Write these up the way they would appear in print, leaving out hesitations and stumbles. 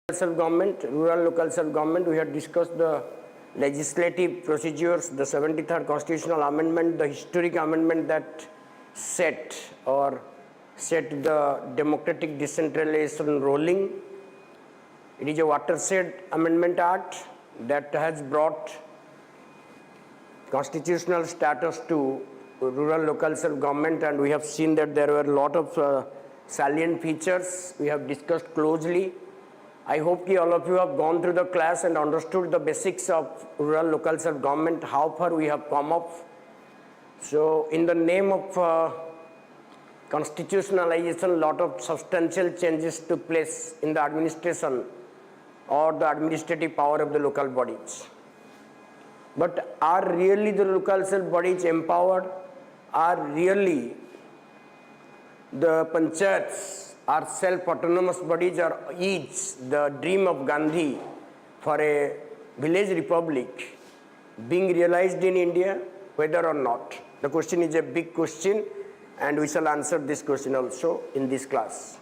Self-government, rural local self-government, we had discussed the legislative procedures, the 73rd constitutional amendment, the historic amendment that set the democratic decentralization rolling. It is a watershed amendment act that has brought constitutional status to rural local self-government, and we have seen that there were a lot of salient features we have discussed closely. I hope all of you have gone through the class and understood the basics of rural local self-government, how far we have come up. So in the name of constitutionalization, a lot of substantial changes took place in the administration or the administrative power of the local bodies. But are really the local self bodies empowered? Are really the panchayats are self-autonomous bodies, or is the dream of Gandhi for a village republic being realized in India, whether or not? The question is a big question, and we shall answer this question also in this class.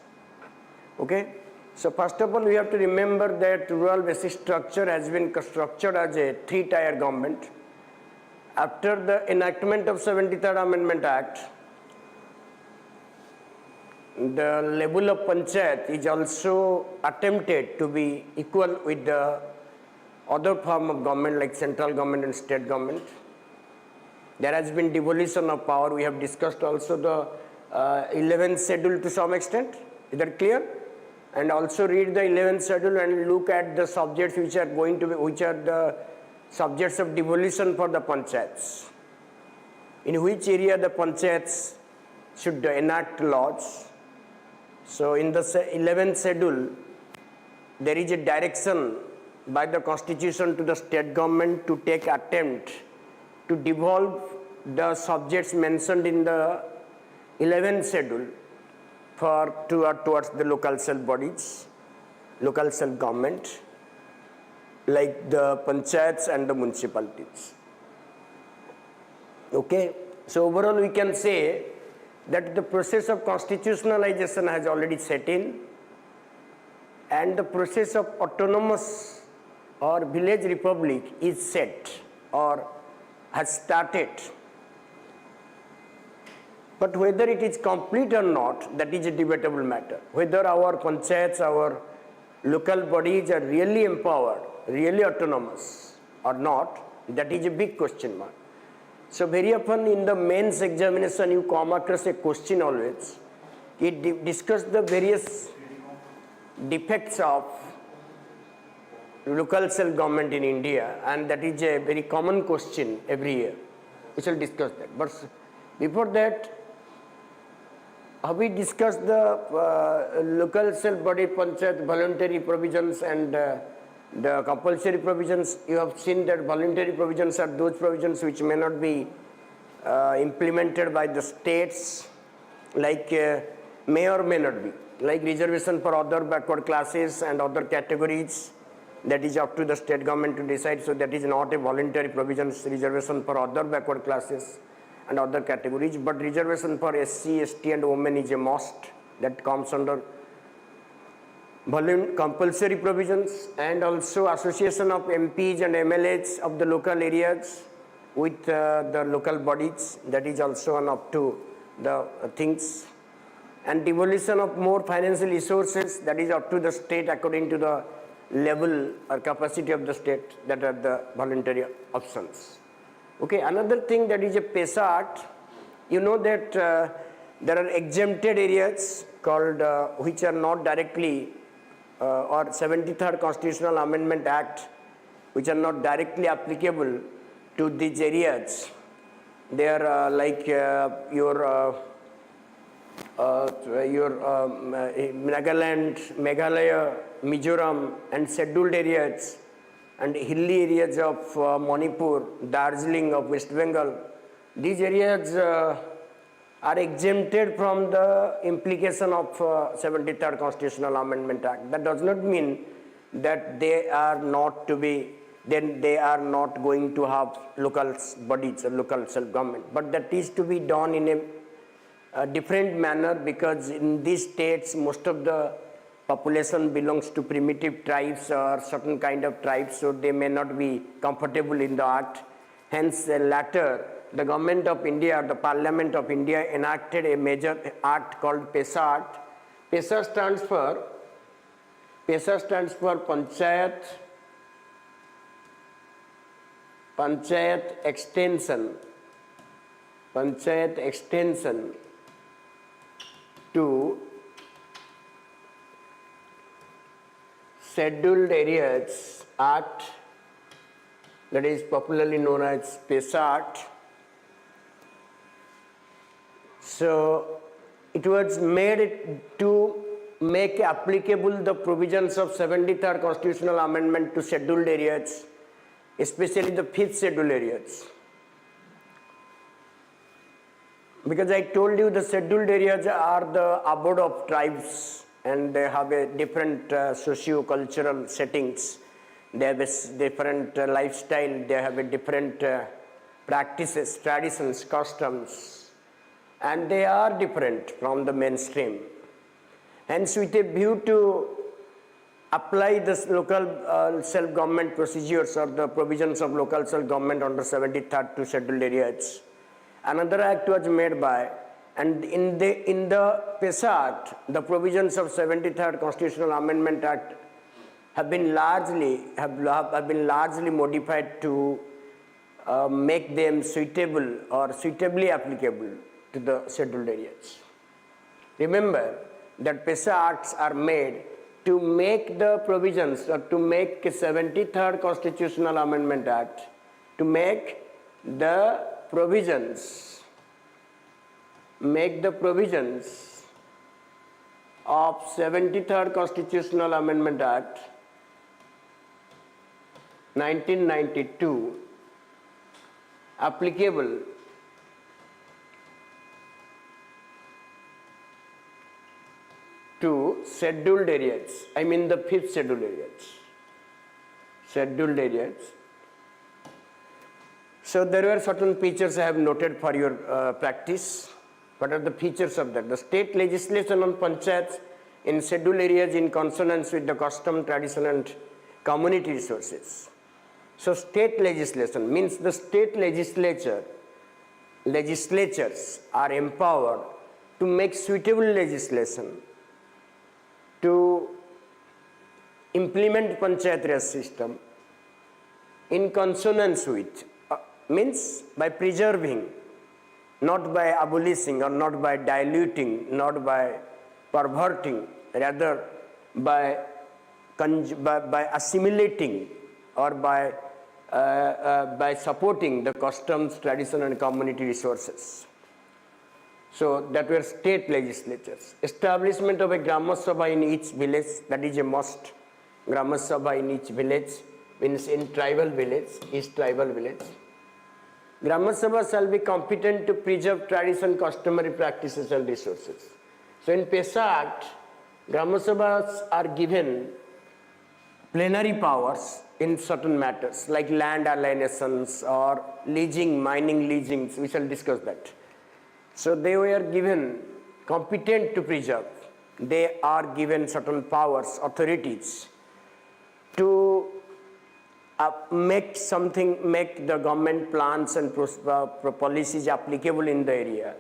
Okay? So first of all, we have to remember that rural basic structure has been structured as a three-tier government. After the enactment of 73rd Amendment Act, the level of panchayat is also attempted to be equal with the other form of government like central government and state government. There has been devolution of power. We have discussed also the 11th schedule to some extent. Is that clear? And also read the 11th schedule and look at the subjects which are going to be, which are the subjects of devolution for the panchayats. In which area the panchayats should enact laws. So in the 11th schedule, there is a direction by the constitution to the state government to take attempt to devolve the subjects mentioned in the 11th schedule towards the local self bodies, local self government, like the panchayats and the municipalities. Okay, so overall we can say that the process of constitutionalization has already set in, and the process of autonomous or village republic is set or has started. But whether it is complete or not, that is a debatable matter. Whether our panchayats, our local bodies are really empowered, really autonomous or not, that is a big question mark. So very often in the mains examination you come across a question always. It discusses the various defects of local self-government in India, and that is a very common question every year. We shall discuss that. But before that, have we discussed the local self-body panchayat voluntary provisions and the compulsory provisions? You have seen that voluntary provisions are those provisions which may not be implemented by the states, like may or may not be, like reservation for other backward classes and other categories. That is up to the state government to decide. So that is not a voluntary provision, reservation for other backward classes and other categories. But reservation for SC, ST and women is a must. That comes under compulsory provisions, and also association of MPs and MLAs of the local areas with the local bodies. That is also an up to the things. And devolution of more financial resources, that is up to the state according to the level or capacity of the state. That are the voluntary options. Okay, another thing that is a PESA Act, you know that there are exempted areas called which are not directly or 73rd Constitutional Amendment Act, which are not directly applicable to these areas. They are like your Nagaland, Meghalaya, Mizoram and scheduled areas, and hilly areas of Manipur, Darjeeling of West Bengal. These areas are exempted from the implication of 73rd Constitutional Amendment Act. That does not mean that they are not to be, then they are not going to have local bodies or local self-government. But that is to be done in a different manner, because in these states most of the population belongs to primitive tribes or certain kind of tribes, so they may not be comfortable in the act. Hence, latter, the government of India, the Parliament of India enacted a major act called PESA Act. PESA stands for Panchayat Extension to Scheduled Areas Act, that is popularly known as PESA Act. So it was made to make applicable the provisions of 73rd Constitutional Amendment to scheduled areas, especially the 5th scheduled areas. Because I told you the scheduled areas are the abode of tribes and they have a different socio-cultural settings. They have a different lifestyle, they have a different practices, traditions, customs, and they are different from the mainstream. Hence, with a view to apply this local self-government procedures or the provisions of local self-government under 73rd to scheduled areas, another act was made by, and in the PESA Act, the provisions of 73rd Constitutional Amendment Act have been largely modified to make them suitable or suitably applicable to the scheduled areas. Remember that PESA Acts are made to make the provisions or to make 73rd Constitutional Amendment Act, to make the provisions of 73rd Constitutional Amendment Act 1992 applicable to scheduled areas, I mean the 5th scheduled areas. So there were certain features I have noted for your practice. What are the features of that? The state legislation on panchayats in scheduled areas in consonance with the custom, tradition and community resources. So state legislation means the state legislatures are empowered to make suitable legislation to implement panchayat raj system in consonance with, means by preserving, not by abolishing or not by diluting, not by perverting, rather by assimilating or by supporting the customs, tradition and community resources. So that were state legislatures. Establishment of a Grama Sabha in each village, that is a must. Grama Sabha in each village, means in tribal village, each tribal village. Grama Sabha shall be competent to preserve tradition, customary practices and resources. So in PESA Act, Grama Sabhas are given plenary powers in certain matters like land alienations or leasing, mining leasings, we shall discuss that. So they were given competent to preserve. They are given certain powers, authorities to make the government plans and policies applicable in the area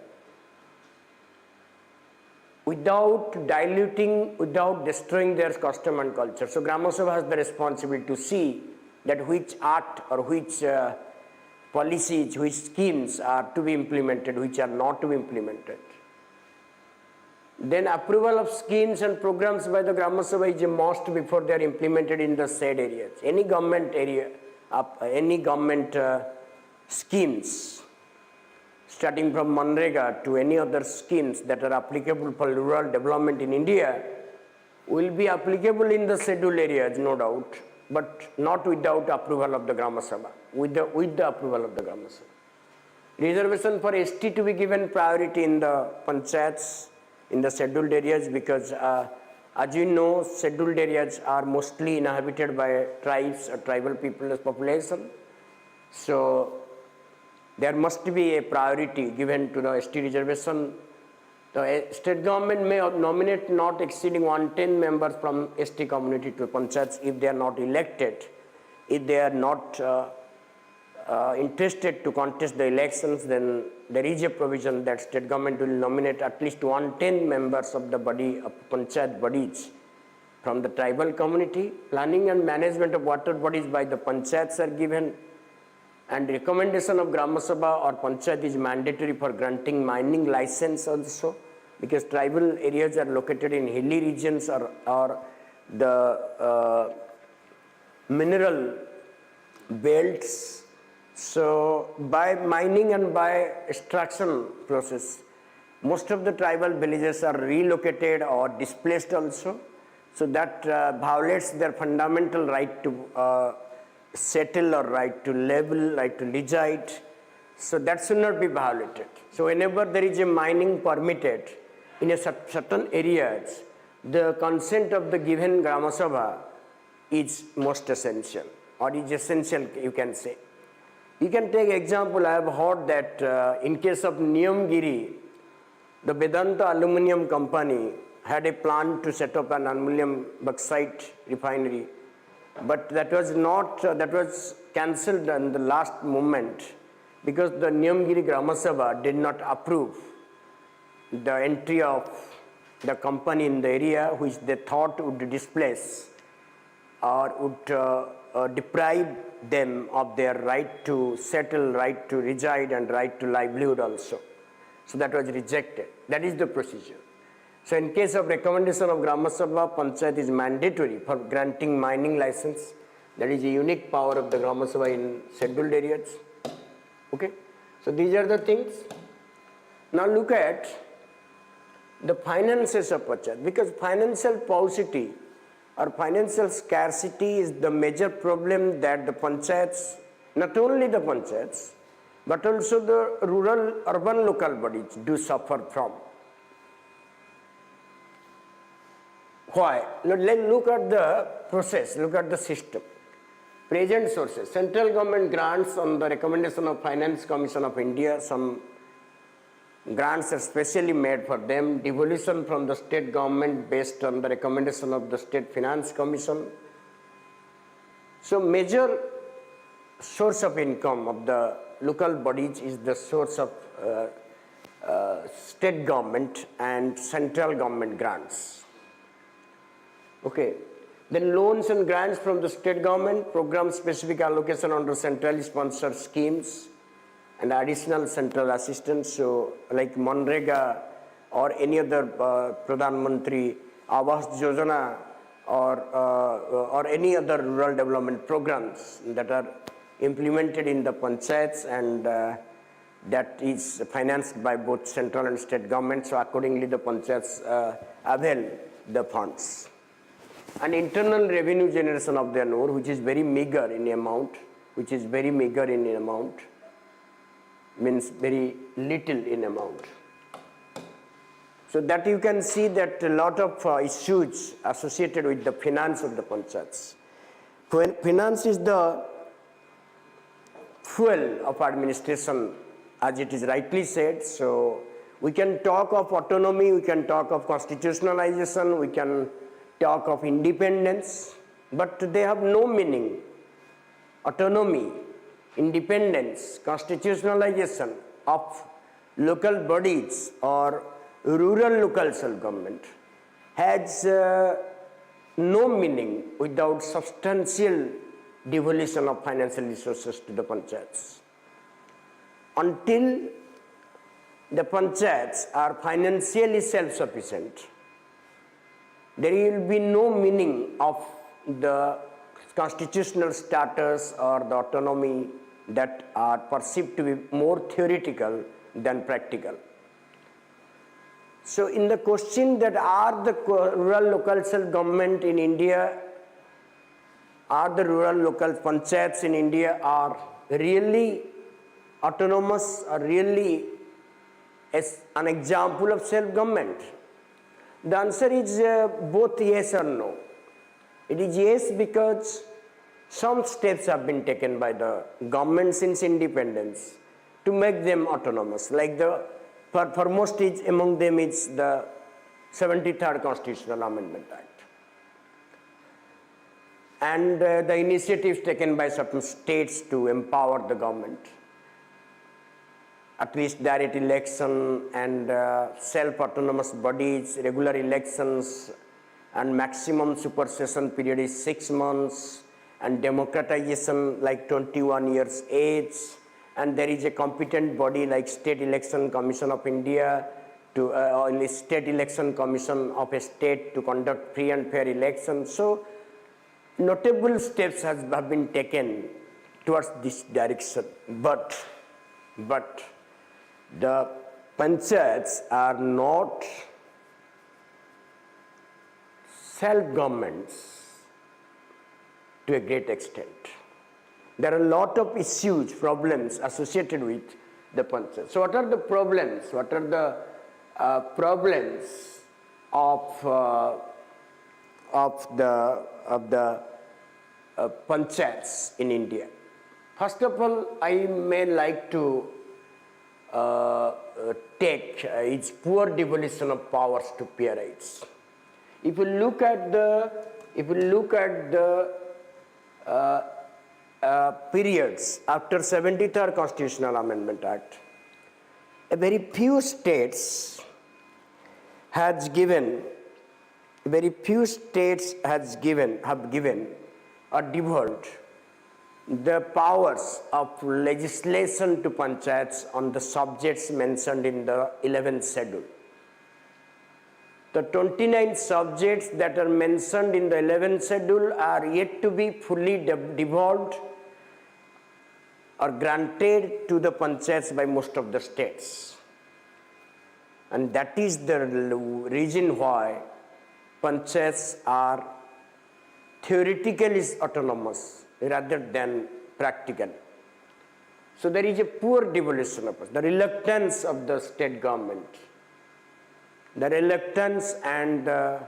without diluting, without destroying their custom and culture. So Grama Sabha has the responsibility to see that which act or which policies, which schemes are to be implemented, which are not to be implemented. Then approval of schemes and programs by the Grama Sabha is a must before they are implemented in the said areas. Any government area, any government schemes, starting from Manrega to any other schemes that are applicable for rural development in India, will be applicable in the scheduled areas, no doubt, but not without approval of the Grama Sabha, with the approval of the Grama Sabha. Reservation for ST to be given priority in the panchayats, in the scheduled areas, because as you know, scheduled areas are mostly inhabited by tribes or tribal people's population. So there must be a priority given to the ST reservation The state government may nominate not exceeding 110 members from ST community to panchayats if they are not elected. If they are not interested to contest the elections, then there is a provision that state government will nominate at least 110 members of the body of panchayat bodies from the tribal community. Planning and management of water bodies by the panchayats are given, and recommendation of Grama Sabha or panchayat is mandatory for granting mining license also, because tribal areas are located in hilly regions or the mineral belts. So by mining and by extraction process, most of the tribal villages are relocated or displaced also. So that violates their fundamental right to settle or right to level, right to reside. So that should not be violated. So whenever there is a mining permitted in a certain areas, the consent of the given Grama Sabha is most essential, or is essential, you can say. You can take example, I have heard that in case of Niyamgiri, the Vedanta Aluminium Company had a plan to set up an aluminum bauxite refinery, but that was not, that was cancelled in the last moment because the Niyamgiri Grama Sabha did not approve the entry of the company in the area which they thought would displace or would deprive them of their right to settle, right to reside, and right to livelihood also. So that was rejected. That is the procedure. So in case of recommendation of Grama Sabha, panchayat is mandatory for granting mining license. That is a unique power of the Grama Sabha in scheduled areas. Okay. So these are the things. Now look at the finances of panchayat, because financial paucity or financial scarcity is the major problem that the panchayats, not only the panchayats, but also the rural urban local bodies do suffer from. Why? Let's look at the process, look at the system. Present sources, central government grants on the recommendation of Finance Commission of India, some grants are specially made for them, devolution from the state government based on the recommendation of the State Finance Commission. So major source of income of the local bodies is the source of state government and central government grants. Okay. Then loans and grants from the state government, program specific allocation under centrally sponsored schemes, and additional central assistance, so like Manrega or any other Pradhan Mantri Awas Yojana or any other rural development programs that are implemented in the panchayats, and that is financed by both central and state government. So accordingly the panchayats avail the funds. And internal revenue generation of their own, which is very meager in amount, means very little in amount. So that you can see that a lot of issues associated with the finance of the panchayats. Finance is the fuel of administration, as it is rightly said. So we can talk of autonomy, we can talk of constitutionalization, we can talk of independence, but they have no meaning. Autonomy, independence, constitutionalization of local bodies or rural local self-government has no meaning without substantial devolution of financial resources to the panchayats. Until the panchayats are financially self-sufficient, there will be no meaning of the constitutional status or the autonomy that are perceived to be more theoretical than practical. So in the question that are the rural local self-government in India, are the rural local panchayats in India are really autonomous or really as an example of self-government? The answer is both yes or no. It is yes because some steps have been taken by the government since independence to make them autonomous, like the foremost is among them is the 73rd Constitutional Amendment Act. And the initiatives taken by certain states to empower the government, at least direct election and self-autonomous bodies, regular elections, and maximum supersession period is 6 months, and democratization like 21 years age, and there is a competent body like State Election Commission of India to State Election Commission of a state to conduct free and fair elections. So notable steps have been taken towards this direction, but the panchayats are not self-governments to a great extent. There are a lot of issues, problems associated with the panchayats. So what are the problems? What are the problems of the panchayats in India? First of all, I may like to take its poor devolution of powers to peer rights. If you look at the periods after 73rd Constitutional Amendment Act, a very few states have given or devolved the powers of legislation to panchayats on the subjects mentioned in the 11th schedule. The 29 subjects that are mentioned in the 11th schedule are yet to be fully devolved or granted to the panchayats by most of the states. And that is the reason why panchayats are theoretically autonomous rather than practical. So there is a poor devolution of the reluctance of the state government. The reluctance and the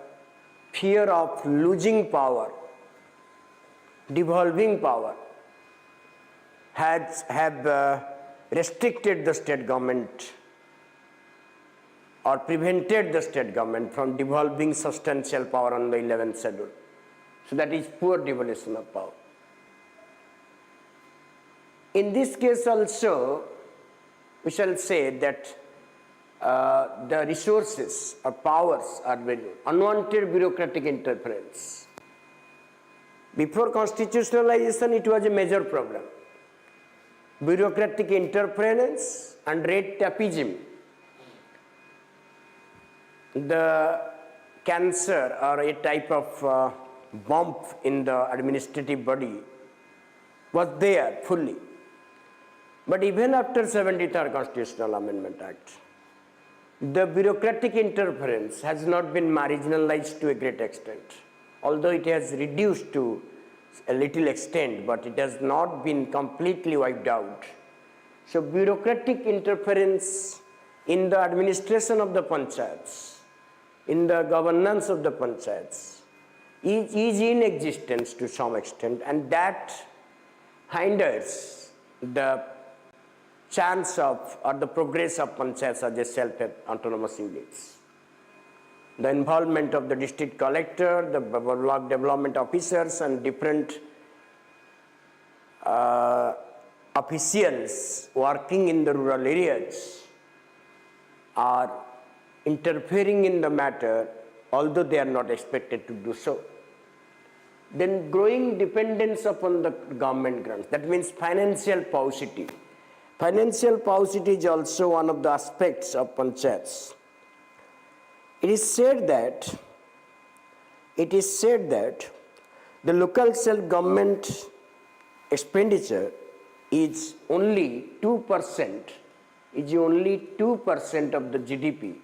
fear of losing power, devolving power, have restricted the state government or prevented the state government from devolving substantial power on the 11th schedule. So that is poor devolution of power. In this case also, we shall say that the resources or powers are very unwanted bureaucratic interference. Before constitutionalization, it was a major problem. Bureaucratic interference and red tapeism. The cancer or a type of bump in the administrative body was there fully. But even after 73rd Constitutional Amendment Act, the bureaucratic interference has not been marginalized to a great extent. Although it has reduced to a little extent, but it has not been completely wiped out. So bureaucratic interference in the administration of the panchayats, in the governance of the panchayats, is in existence to some extent, and that hinders the chance of or the progress of panchayats as a self-autonomous units. The involvement of the district collector, the block development officers, and different officials working in the rural areas are interfering in the matter, although they are not expected to do so. Then growing dependence upon the government grants, that means financial paucity. Financial paucity is also one of the aspects of panchayats. It is said that the local self-government expenditure is only 2%, of the GDP.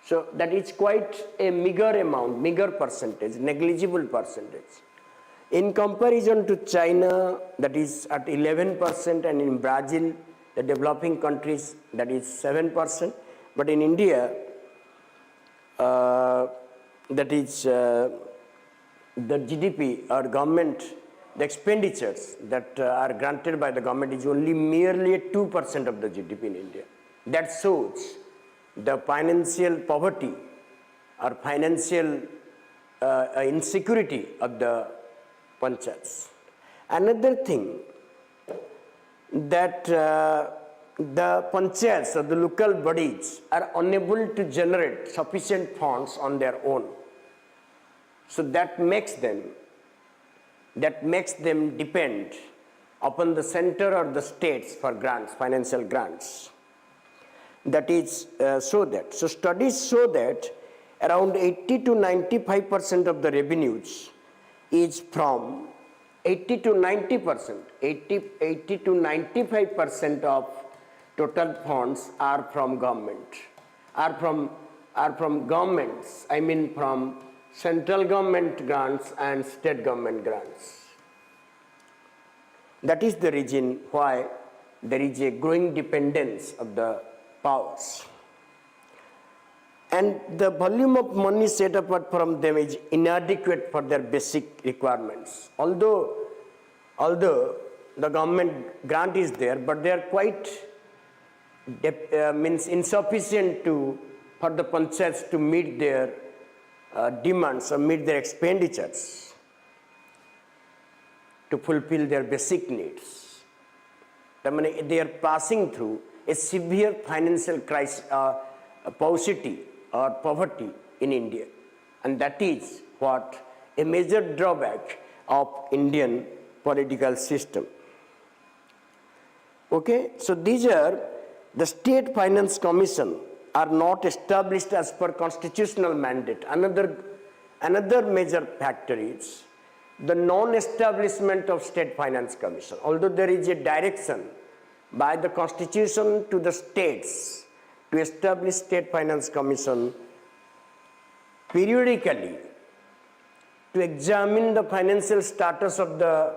So that is quite a meager percentage, negligible percentage. In comparison to China, that is at 11%, and in Brazil, the developing countries, that is 7%. But in India, that is the GDP or government, the expenditures that are granted by the government is only merely 2% of the GDP in India. that shows the financial poverty or financial insecurity of the panchayats. Another thing that the panchayats or the local bodies are unable to generate sufficient funds on their own. So that makes them depend upon the center or the states for grants, financial grants. That is so studies show that around 80 to 95% of the revenues is from 80 to 95% of total funds are from government, are from governments, I mean from central government grants and state government grants. That is the reason why there is a growing dependence of the powers. And the volume of money set apart from them is inadequate for their basic requirements. Although the government grant is there, but they are quite insufficient for the panchayats to meet their demands or meet their expenditures to fulfill their basic needs. They are passing through a severe financial crisis, paucity or poverty in India, and that is what a major drawback of Indian political system. Okay, so these are the State Finance Commission are not established as per constitutional mandate. Another major factor is the non-establishment of State Finance Commission. Although there is a direction by the Constitution to the states to establish State Finance Commission periodically to examine the financial status of the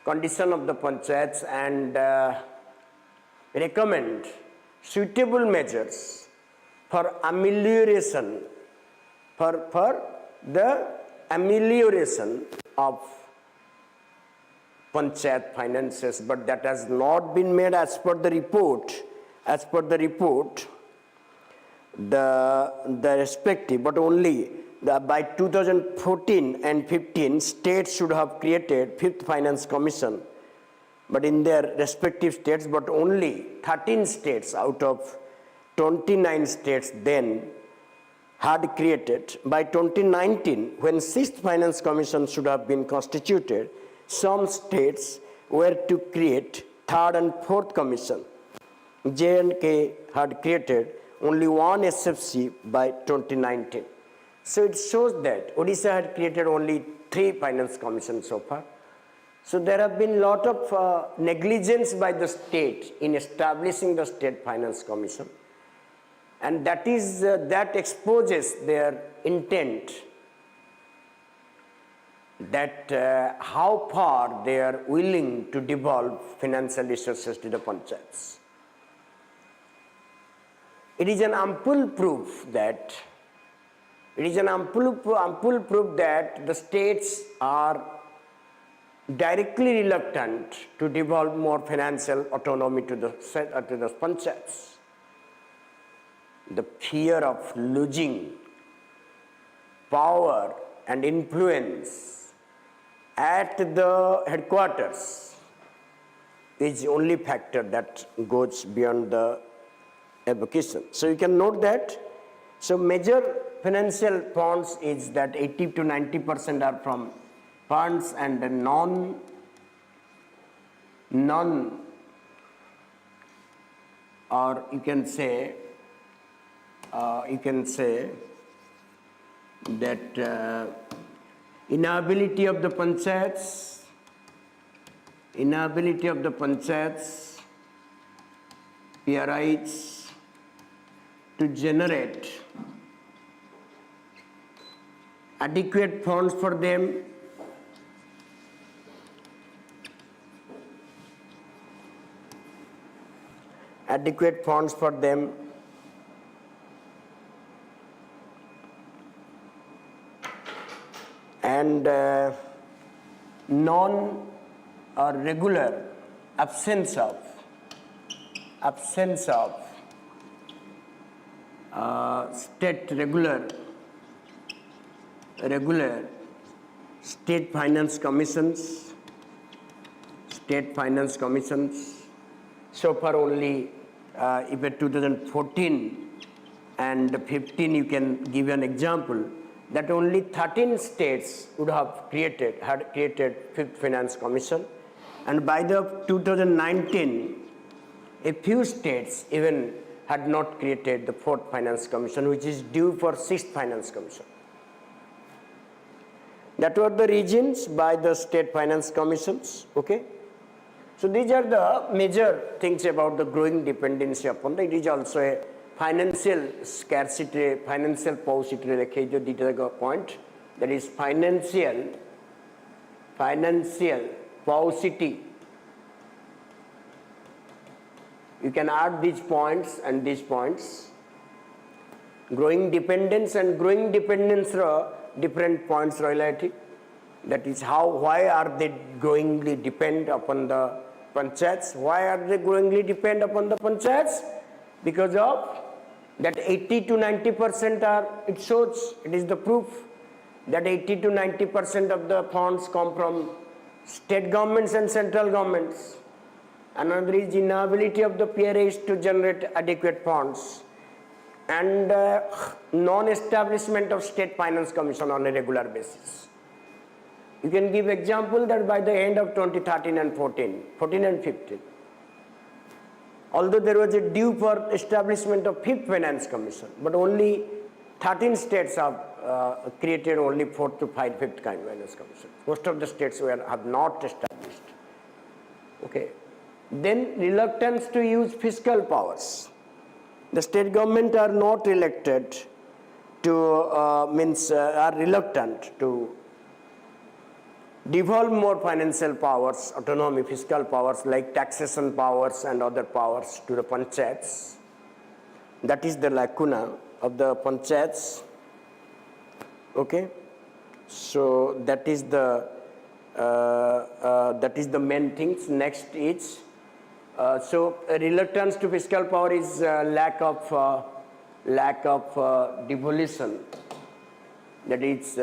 condition of the panchayats and recommend suitable measures for amelioration, for the amelioration of panchayat finances, but that has not been made as per the report. As per the report, the respective, but only by 2014 and 15, states should have created 5th Finance Commission, but in their respective states, but only 13 states out of 29 states then had created. By 2019, when 6th Finance Commission should have been constituted, some states were to create 3rd and 4th Commission. J&K had created only one SFC by 2019. So it shows that Odisha had created only 3 finance commissions so far. So there have been a lot of negligence by the state in establishing the State Finance Commission, and that is that exposes their intent, that how far they are willing to devolve financial resources to the panchayats. It is an ample proof that the states are directly reluctant to devolve more financial autonomy to the panchayats. The fear of losing power and influence at the headquarters is the only factor that goes beyond the evocation. So you can note that. So major financial funds is that 80 to 90% are from funds, and the non or you can say that inability of the panchayats PRIs to generate adequate funds for them, and non or regular absence of state regular state finance commissions. So far only, if at 2014 and 15, you can give an example that only 13 states would have had created Fifth Finance Commission, and by the 2019, a few states even had not created the Fourth Finance Commission, which is due for Sixth Finance Commission. That were the reasons by the state finance commissions. Okay. So these are the major things about the growing dependency upon. It is also a financial scarcity, financial paucity point. That is financial paucity. You can add these points and these points. Growing dependence and growing dependence different points royalty. That is why are they growingly depend upon the panchayats? Why are they growingly depend upon the panchayats? Because of that 80 to 90% are, it shows, it is the proof that 80 to 90% of the funds come from state governments and central governments. Another is inability of the PRAs to generate adequate funds, and non-establishment of state finance commission on a regular basis. You can give example that by the end of 2013 and 14 and 15, although there was a due for establishment of Fifth Finance Commission, but only 13 states have created only 4th to 5th Finance Commission. Most of the states have not established. Okay. Then reluctance to use fiscal powers. The state government are not elected to, are reluctant to devolve more financial powers, autonomy, fiscal powers like taxation powers and other powers to the panchayats. That is the lacuna of the panchayats. Okay, so that is the main things. Next is so reluctance to fiscal power is lack of devolution. That is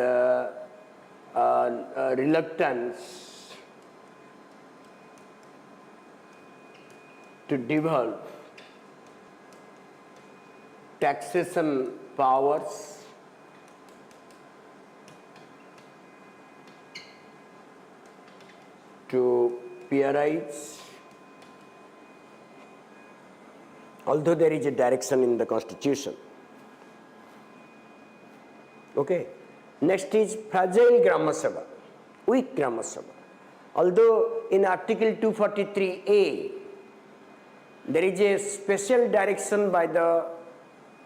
reluctance to devolve taxation powers to PRIs, although there is a direction in the Constitution. Okay. Next is fragile Grama Sabha, weak Grama Sabha. Although in Article 243A, there is a special direction by the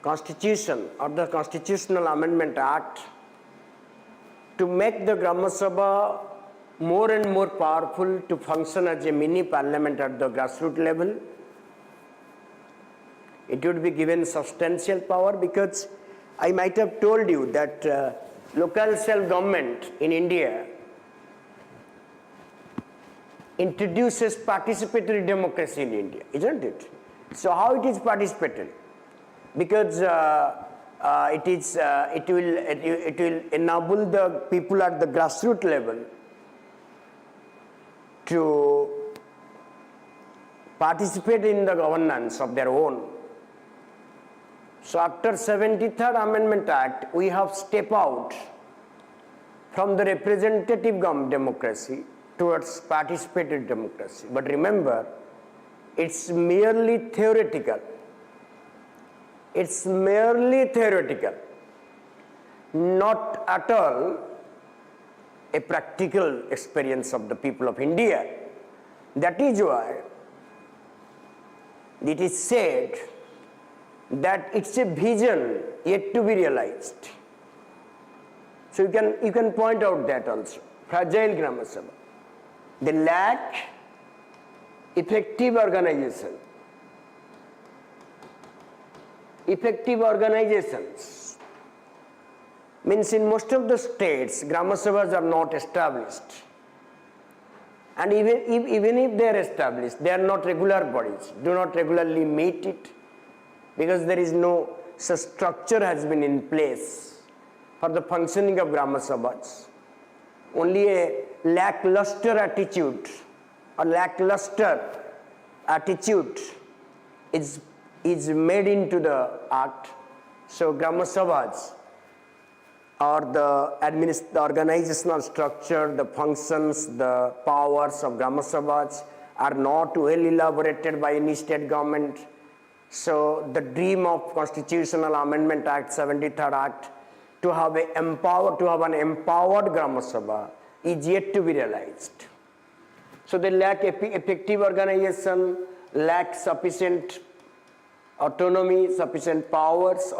Constitution or the Constitutional Amendment Act to make the Grama Sabha more and more powerful to function as a mini parliament at the grassroots level. It would be given substantial power, because I might have told you that local self-government in India introduces participatory democracy in India, isn't it? So how it is participatory? Because it will enable the people at the grassroots level to participate in the governance of their own. So after 73rd Amendment Act, we have stepped out from the representative democracy towards participatory democracy. But remember, it's merely theoretical. It's merely theoretical, not at all a practical experience of the people of India. That is why it is said that it's a vision yet to be realized. So you can point out that also. Fragile Grama Sabha. They lack effective organization. Effective organizations means in most of the states, Grama Sabhas are not established. And even if they are established, they are not regular bodies, do not regularly meet it, because there is no such structure has been in place for the functioning of Gram Sabhas. Only a lackluster attitude is made into the act. So Gram Sabhas or the organizational structure, the functions, the powers of Gram Sabhas are not well elaborated by any state government. So the dream of Constitutional Amendment Act, 73rd Act, to have an empowered Gram Sabha is yet to be realized. So they lack effective organization, lack sufficient autonomy, sufficient powers,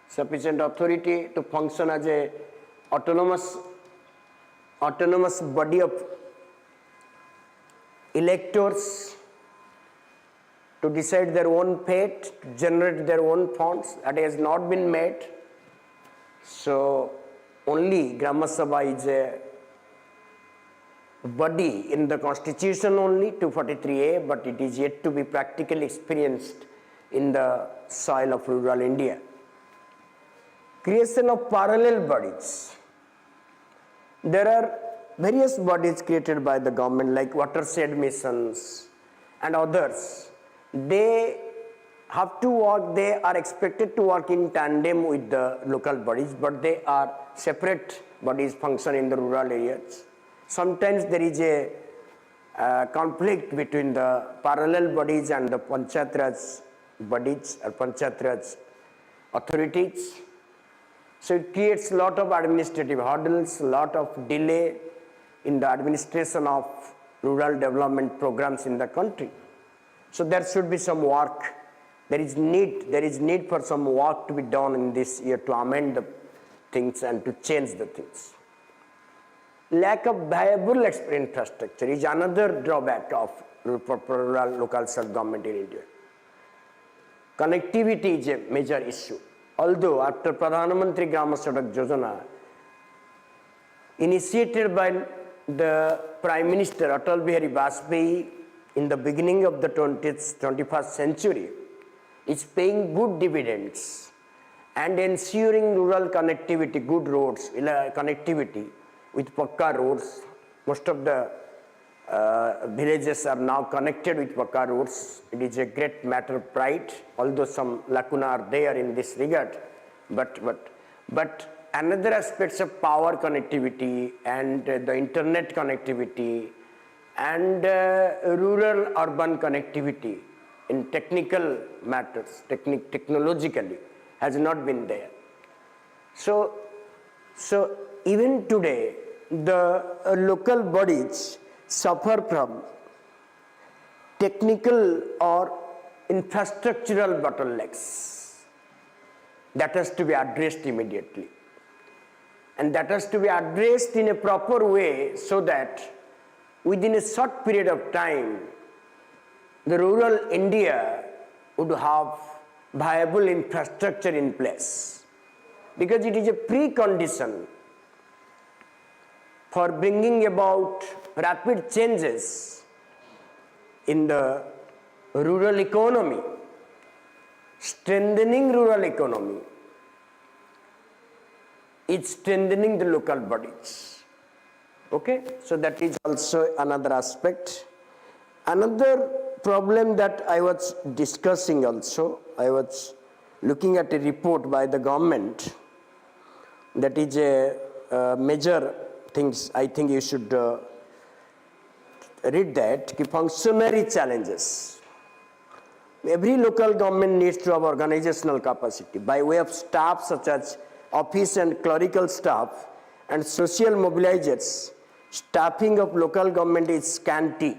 sufficient authority to function as a autonomous body of electors, to decide their own fate, to generate their own funds. That has not been made. So only Gram Sabha is a body in the constitution only, 243A, but it is yet to be practically experienced in the soil of rural India. Creation of parallel bodies. There are various bodies created by the government like watershed missions and others. They have to work, they are expected to work in tandem with the local bodies, but they are separate bodies function in the rural areas. Sometimes there is a conflict between the parallel bodies and the Panchayat Raj bodies or Panchayat Raj authorities. So it creates a lot of administrative hurdles, a lot of delay in the administration of rural development programs in the country. So there should be some work. There is need for some work to be done in this year to amend the things and to change the things. Lack of viable infrastructure is another drawback of rural local self-government in India. Connectivity is a major issue. Although after Pradhan Mantri Gram Sadak Yojana, initiated by the Prime Minister Atal Bihari Vajpayee in the beginning of the 21st century, is paying good dividends and ensuring rural connectivity, good roads, connectivity with Pakka roads. Most of the villages are now connected with Pakka roads. It is a great matter of pride, although some lacuna are there in this regard. But another aspects of power connectivity and the internet connectivity and rural-urban connectivity in technical matters, technologically, has not been there. So even today, the local bodies suffer from technical or infrastructural bottlenecks that has to be addressed immediately. And that has to be addressed in a proper way so that within a short period of time, the rural India would have viable infrastructure in place, because it is a precondition for bringing about rapid changes in the rural economy, strengthening rural economy, is strengthening the local bodies. Okay, so that is also another aspect. Another problem that I was discussing also, I was looking at a report by the government that is a major things. I think you should read that. Functionary challenges. Every local government needs to have organizational capacity by way of staff such as office and clerical staff and social mobilizers. Staffing of local government is scanty.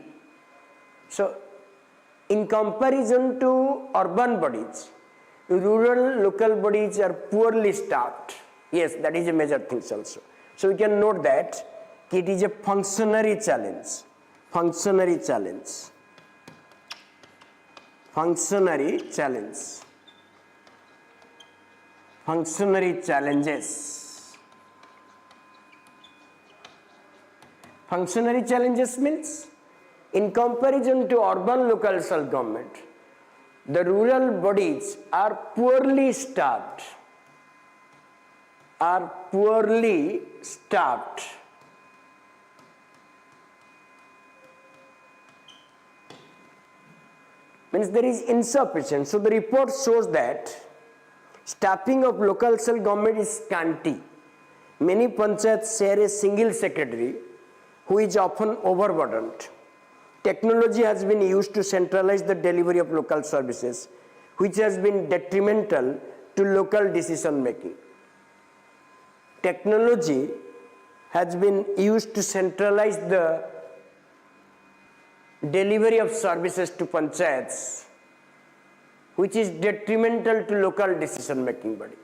So in comparison to urban bodies, rural local bodies are poorly staffed. Yes, that is a major thing also. So we can note that it is a functionary challenge. Functionary challenge. Functionary challenge. Functionary challenges. Functionary challenges means in comparison to urban local self-government, the rural bodies are poorly staffed, means there is insufficient. So the report shows that staffing of local self government is scanty. Many panchayats share a single secretary who is often overburdened. Technology has been used to centralize the delivery of local services, which has been detrimental to local decision making. Technology has been used to centralize the delivery of services to panchayats, which is detrimental to local decision making body.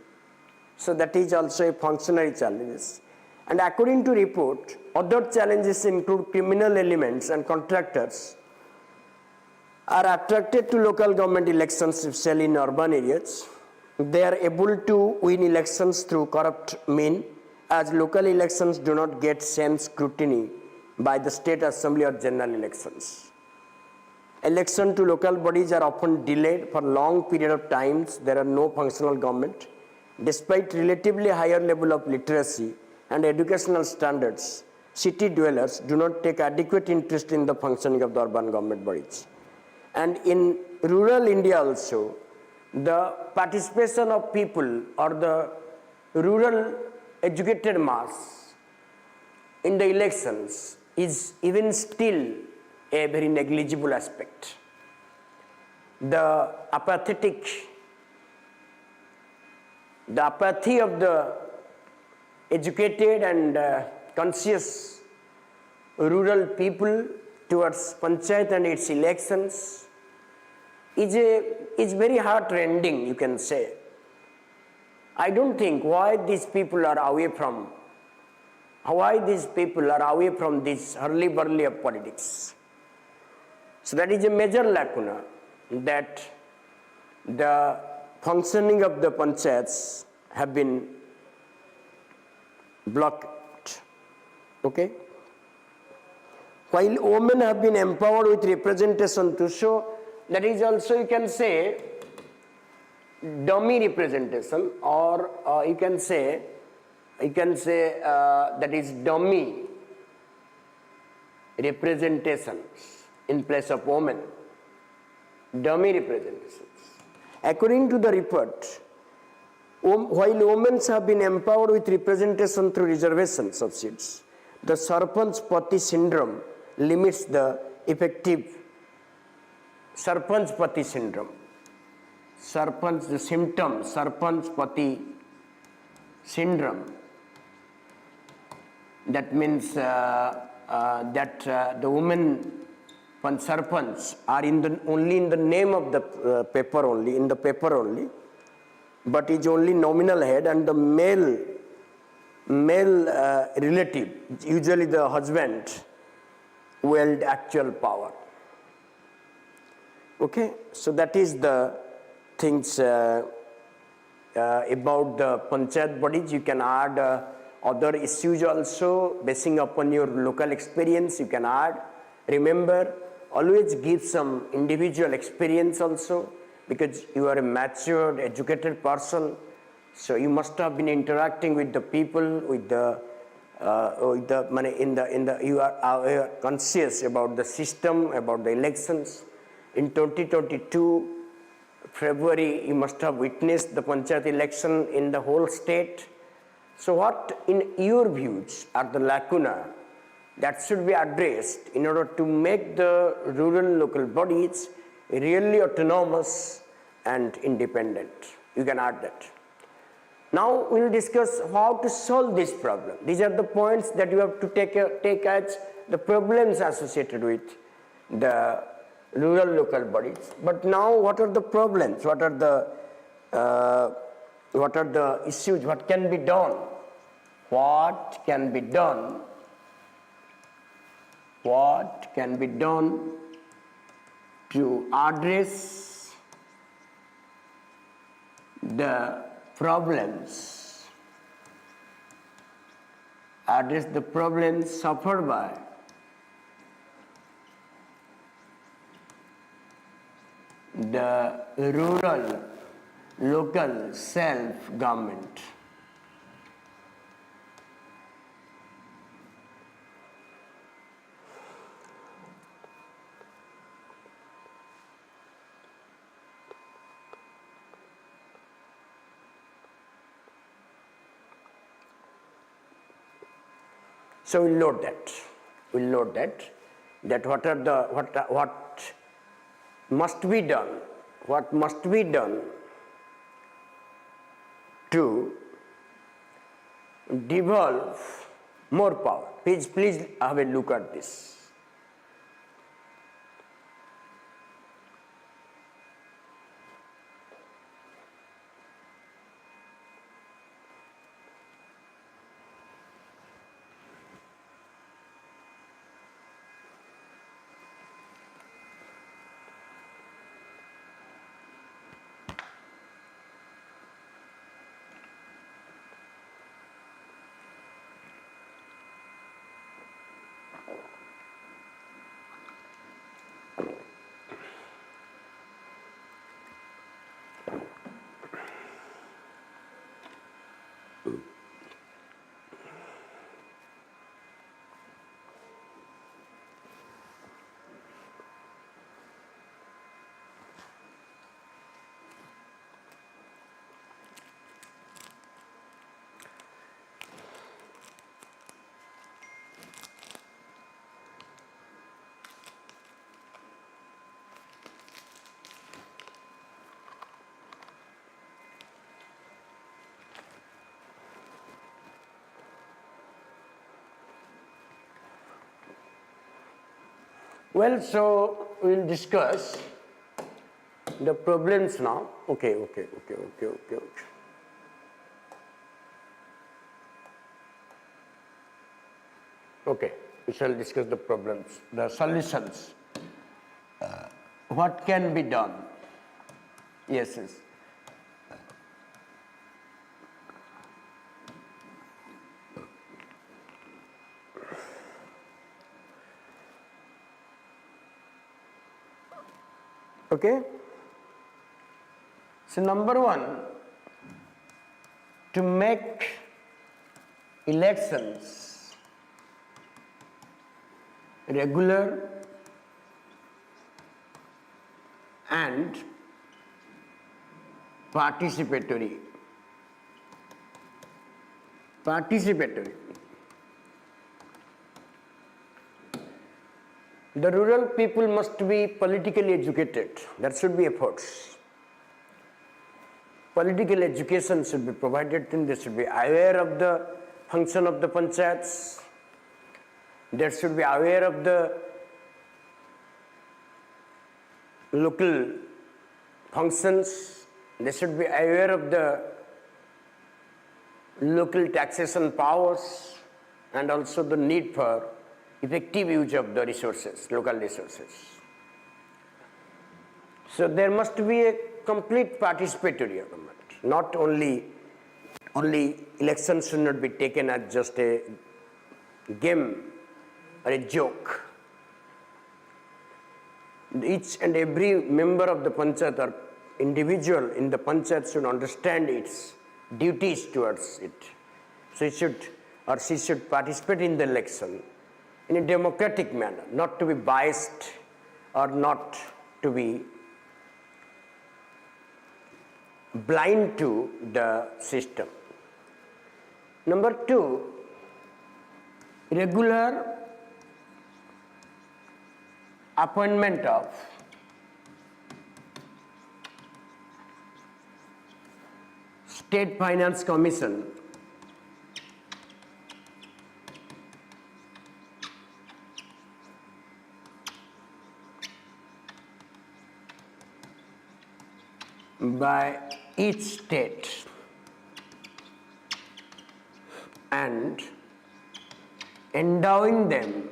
So that is also a functionary challenges. And according to report, other challenges include criminal elements and contractors are attracted to local government elections, especially in urban areas. They are able to win elections through corrupt means, as local elections do not get same scrutiny by the state assembly or general elections. Election to local bodies are often delayed for long period of times. There are no functional government. Despite relatively higher level of literacy and educational standards, city dwellers do not take adequate interest in the functioning of the urban government bodies. And in rural India also, the participation of people or the rural educated mass in the elections is even still a very negligible aspect. The apathy of the educated and conscious rural people towards panchayat and its elections is very heart-rending, you can say. I don't think why these people are away from this hurly-burly of politics. So that is a major lacuna, that the functioning of the panchayats have been blocked. Okay? While women have been empowered with representation to show, that is also, you can say, dummy representation, or you can say that is dummy representations in place of women. Dummy representations. According to the report, while women have been empowered with representation through reservations of seats, the Sarpanch Pati syndrome limits the effective Sarpanch Pati syndrome. The symptom, Sarpanch Pati syndrome. That means that the women Sarpanch are only in the name of the paper only, but is only nominal head, and the male relative, usually the husband, wield actual power. Okay, so that is the things about the panchayat bodies. You can add other issues also, basing upon your local experience. You can add. Remember, always give some individual experience also, because you are a matured, educated person. So you must have been interacting with the people, you are conscious about the system, about the elections. In 2022 February, you must have witnessed the panchayat election in the whole state. So what, in your views, are the lacuna that should be addressed in order to make the rural local bodies really autonomous and independent? You can add that. Now we will discuss how to solve this problem. These are the points that you have to take as the problems associated with the rural local bodies. But now, what are the problems? What are the issues? What can be done? What can be done? What can be done to address the problems? Address the problems suffered by the rural local self-government. So we'll note that. We'll note that what are the what must be done, what must be done to devolve more power. Please have a look at this. Well, so we'll discuss the problems now. Okay. Okay, we shall discuss the problems, the solutions. What can be done? Yes. Okay. So number one, to make elections regular and participatory. The rural people must be politically educated. There should be efforts. Political education should be provided, and they should be aware of the function of the panchayats. They should be aware of the local functions. They should be aware of the local taxation powers and also the need for effective use of the resources, local resources. So there must be a complete participatory government. Not only elections should not be taken as just a game or a joke. Each and every member of the panchayat or individual in the panchayat should understand its duties towards it. So he should or she should participate in the election in a democratic manner, not to be biased or not to be blind to the system. Number two, regular appointment of State Finance Commission by each state and endowing them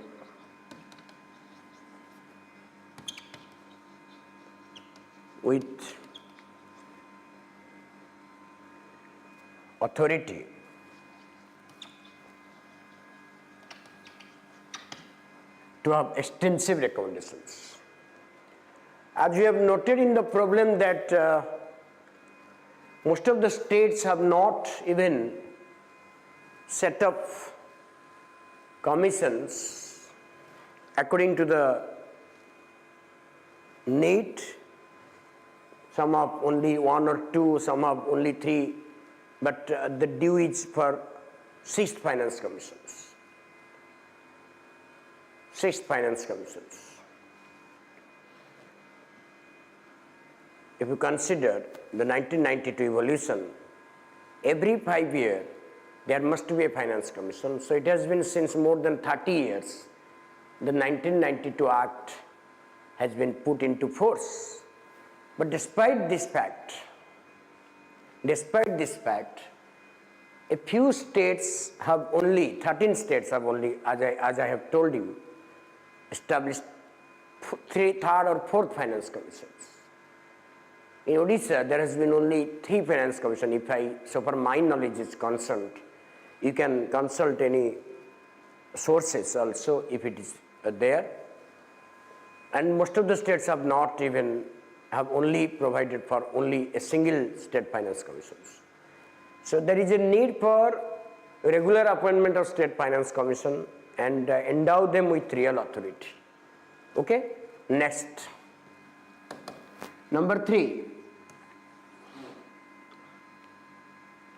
with authority to have extensive recommendations As we have noted in the problem that most of the states have not even set up commissions according to the need. Some have only 1 or 2, some have only 3, but the due is for 6 finance commissions. 6 finance commissions. If you consider the 1992 evolution, every 5 years there must be a finance commission. So it has been since more than 30 years. The 1992 Act has been put into force. But despite this fact, a few states have only, 13 states have only, as I have told you, established 3rd or 4th finance commissions. In Odisha, there has been only 3 finance commissions. So far my knowledge is concerned, you can consult any sources also if it is there. And most of the states have not even, have only provided for only a single state finance commissions. So there is a need for regular appointment of state finance commission and endow them with real authority. Okay, next. Number 3,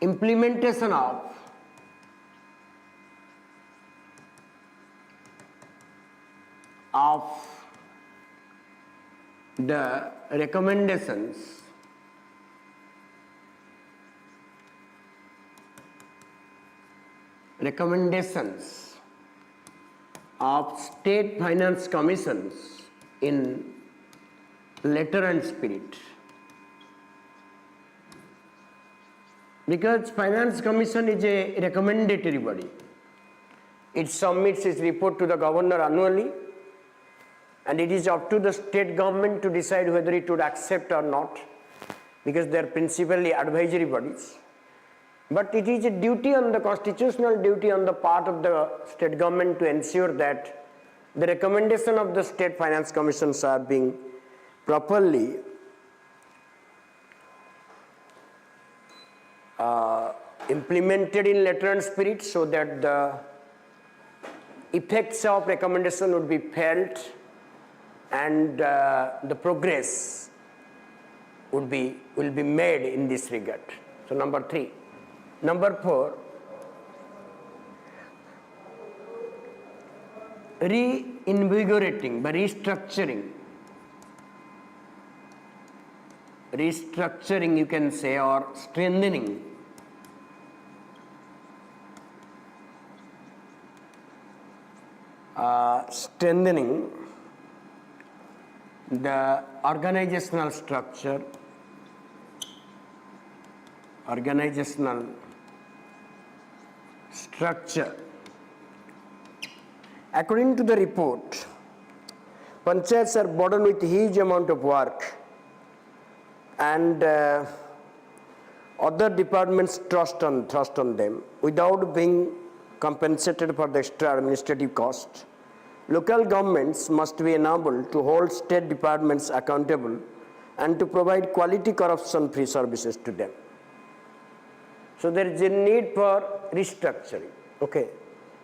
implementation of the recommendations of state finance commissions in letter and spirit. Because finance commission is a recommendatory body. It submits its report to the governor annually, and it is up to the state government to decide whether it would accept or not, because they are principally advisory bodies. But it is a duty on the constitutional duty on the part of the state government to ensure that the recommendation of the state finance commissions are being properly implemented in letter and spirit, so that the effects of recommendation would be felt and the progress will be made in this regard. So number 3. Number 4, reinvigorating by restructuring you can say, or strengthening the organizational structure, According to the report, panchayats are burdened with huge amount of work, and other departments thrust on them without being compensated for the extra administrative cost. Local governments must be enabled to hold state departments accountable and to provide quality corruption-free services to them. So there is a need for restructuring. Okay,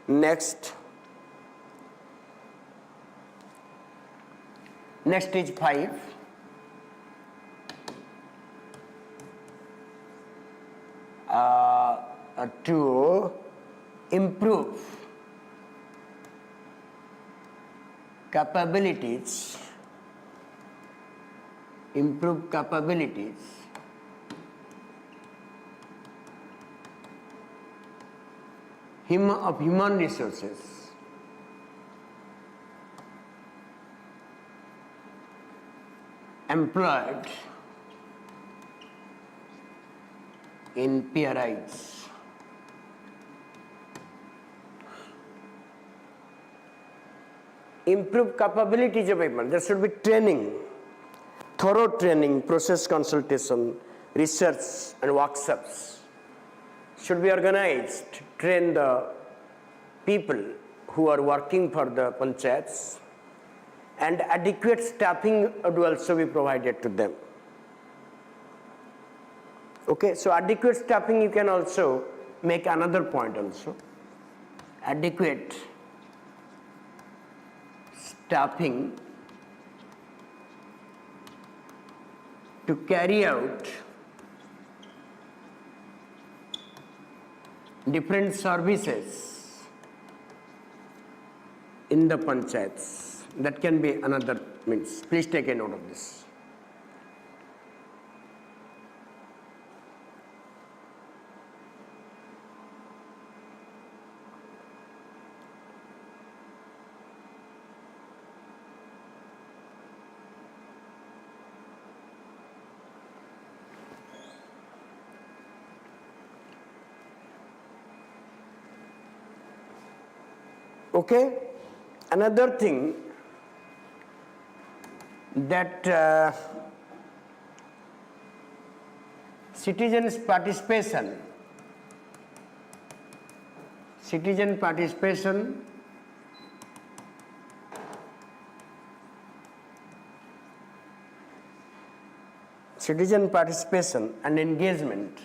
next. Next is 5. To improve capabilities of human resources employed in PRIs. Improve capabilities of people. There should be training, thorough training, process consultation, research and workshops should be organized to train the people who are working for the panchayats, and adequate staffing would also be provided to them. Okay, so adequate staffing, you can also make another point also. Adequate staffing to carry out different services in the panchayats. That can be another means. Please take a note of this. Okay, another thing that citizens' participation and engagement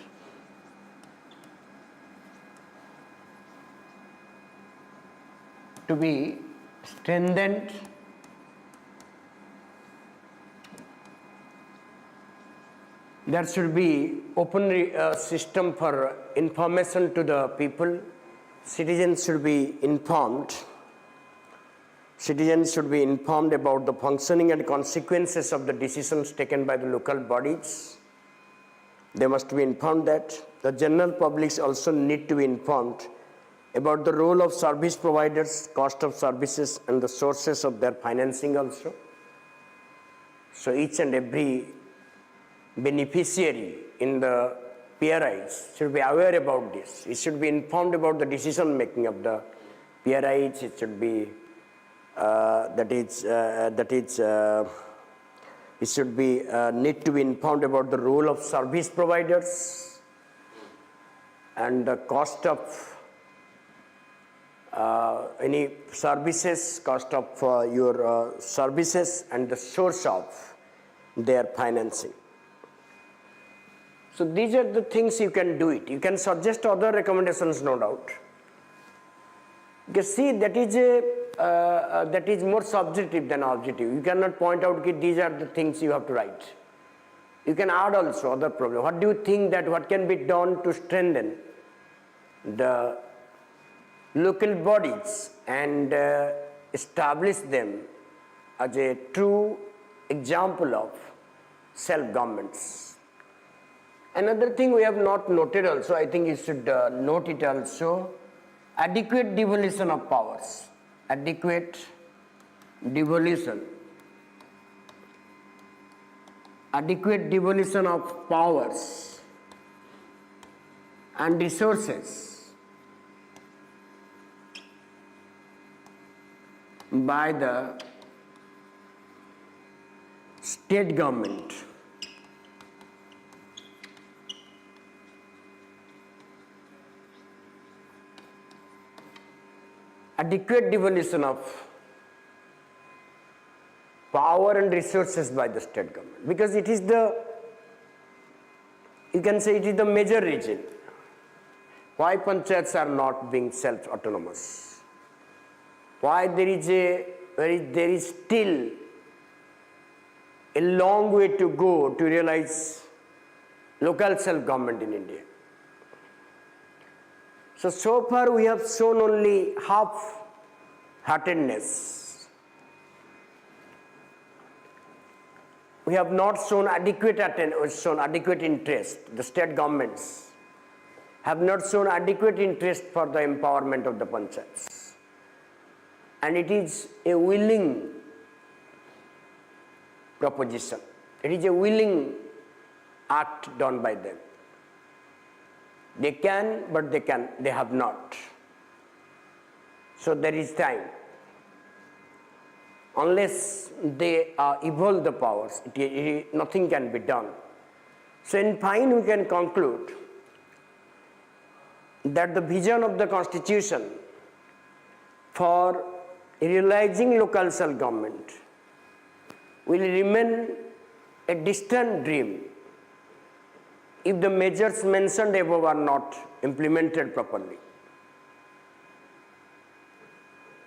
to be strengthened there should be open system for information to the people. Citizens should be informed about the functioning and consequences of the decisions taken by the local bodies. They must be informed that the general public also need to be informed about the role of service providers, cost of services, and the sources of their financing also. So each and every beneficiary in the PRIs should be aware about this. It should be informed about the decision making of the PRIs. It should be it should be need to be informed about the role of service providers and the cost of any services, cost of your services, and the source of their financing. So these are the things you can do it. You can suggest other recommendations, no doubt. Because see, that is more subjective than objective. You cannot point out that these are the things you have to write. You can add also other problem. What do you think that what can be done to strengthen the local bodies and establish them as a true example of self-governments? Another thing we have not noted also, I think you should note it also, adequate devolution of powers. Adequate devolution of powers and resources by the state government. Adequate devolution of power and resources by the state government, because it is the, you can say it is the major reason why panchayats are not being self-autonomous, why there is still a long way to go to realize local self-government in India. So far we have shown only half-heartedness. We have not shown adequate interest. The state governments have not shown adequate interest for the empowerment of the panchayats. And it is a willing proposition. It is a willing act done by them. They can, but they have not. So there is time. Unless they evolve the powers, nothing can be done. So in fine, we can conclude that the vision of the Constitution for realizing local self-government will remain a distant dream if the measures mentioned above are not implemented properly.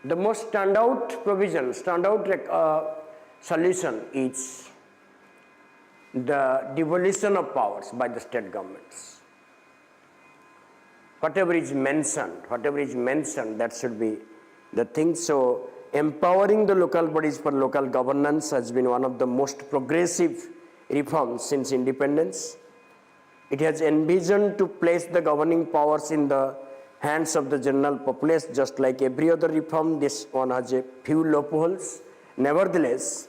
The most standout solution is the devolution of powers by the state governments. Whatever is mentioned, that should be the thing. So, empowering the local bodies for local governance has been one of the most progressive reforms since independence. It has envisioned to place the governing powers in the hands of the general populace. Just like every other reform, this one has a few loopholes. Nevertheless,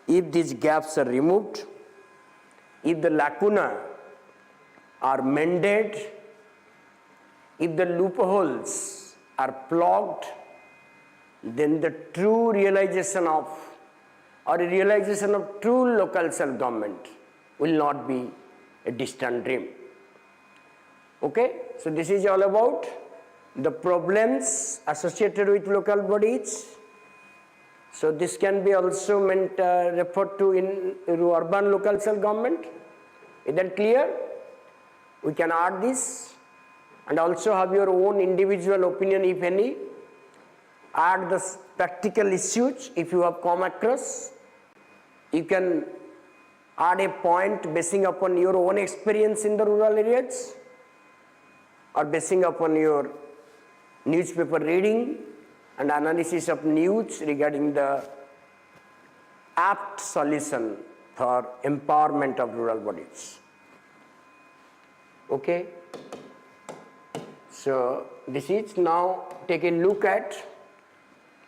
if these gaps are removed, if the lacuna are mended, if the loopholes are plugged, then the true realization of true local self-government will not be a distant dream. Okay, so this is all about the problems associated with local bodies. So this can be also referred to in urban local self-government. Is that clear? We can add this and also have your own individual opinion, if any. Add the practical issues if you have come across. You can add a point basing upon your own experience in the rural areas or basing upon your newspaper reading and analysis of news regarding the apt solution for empowerment of rural bodies. Okay? So this is now take a look at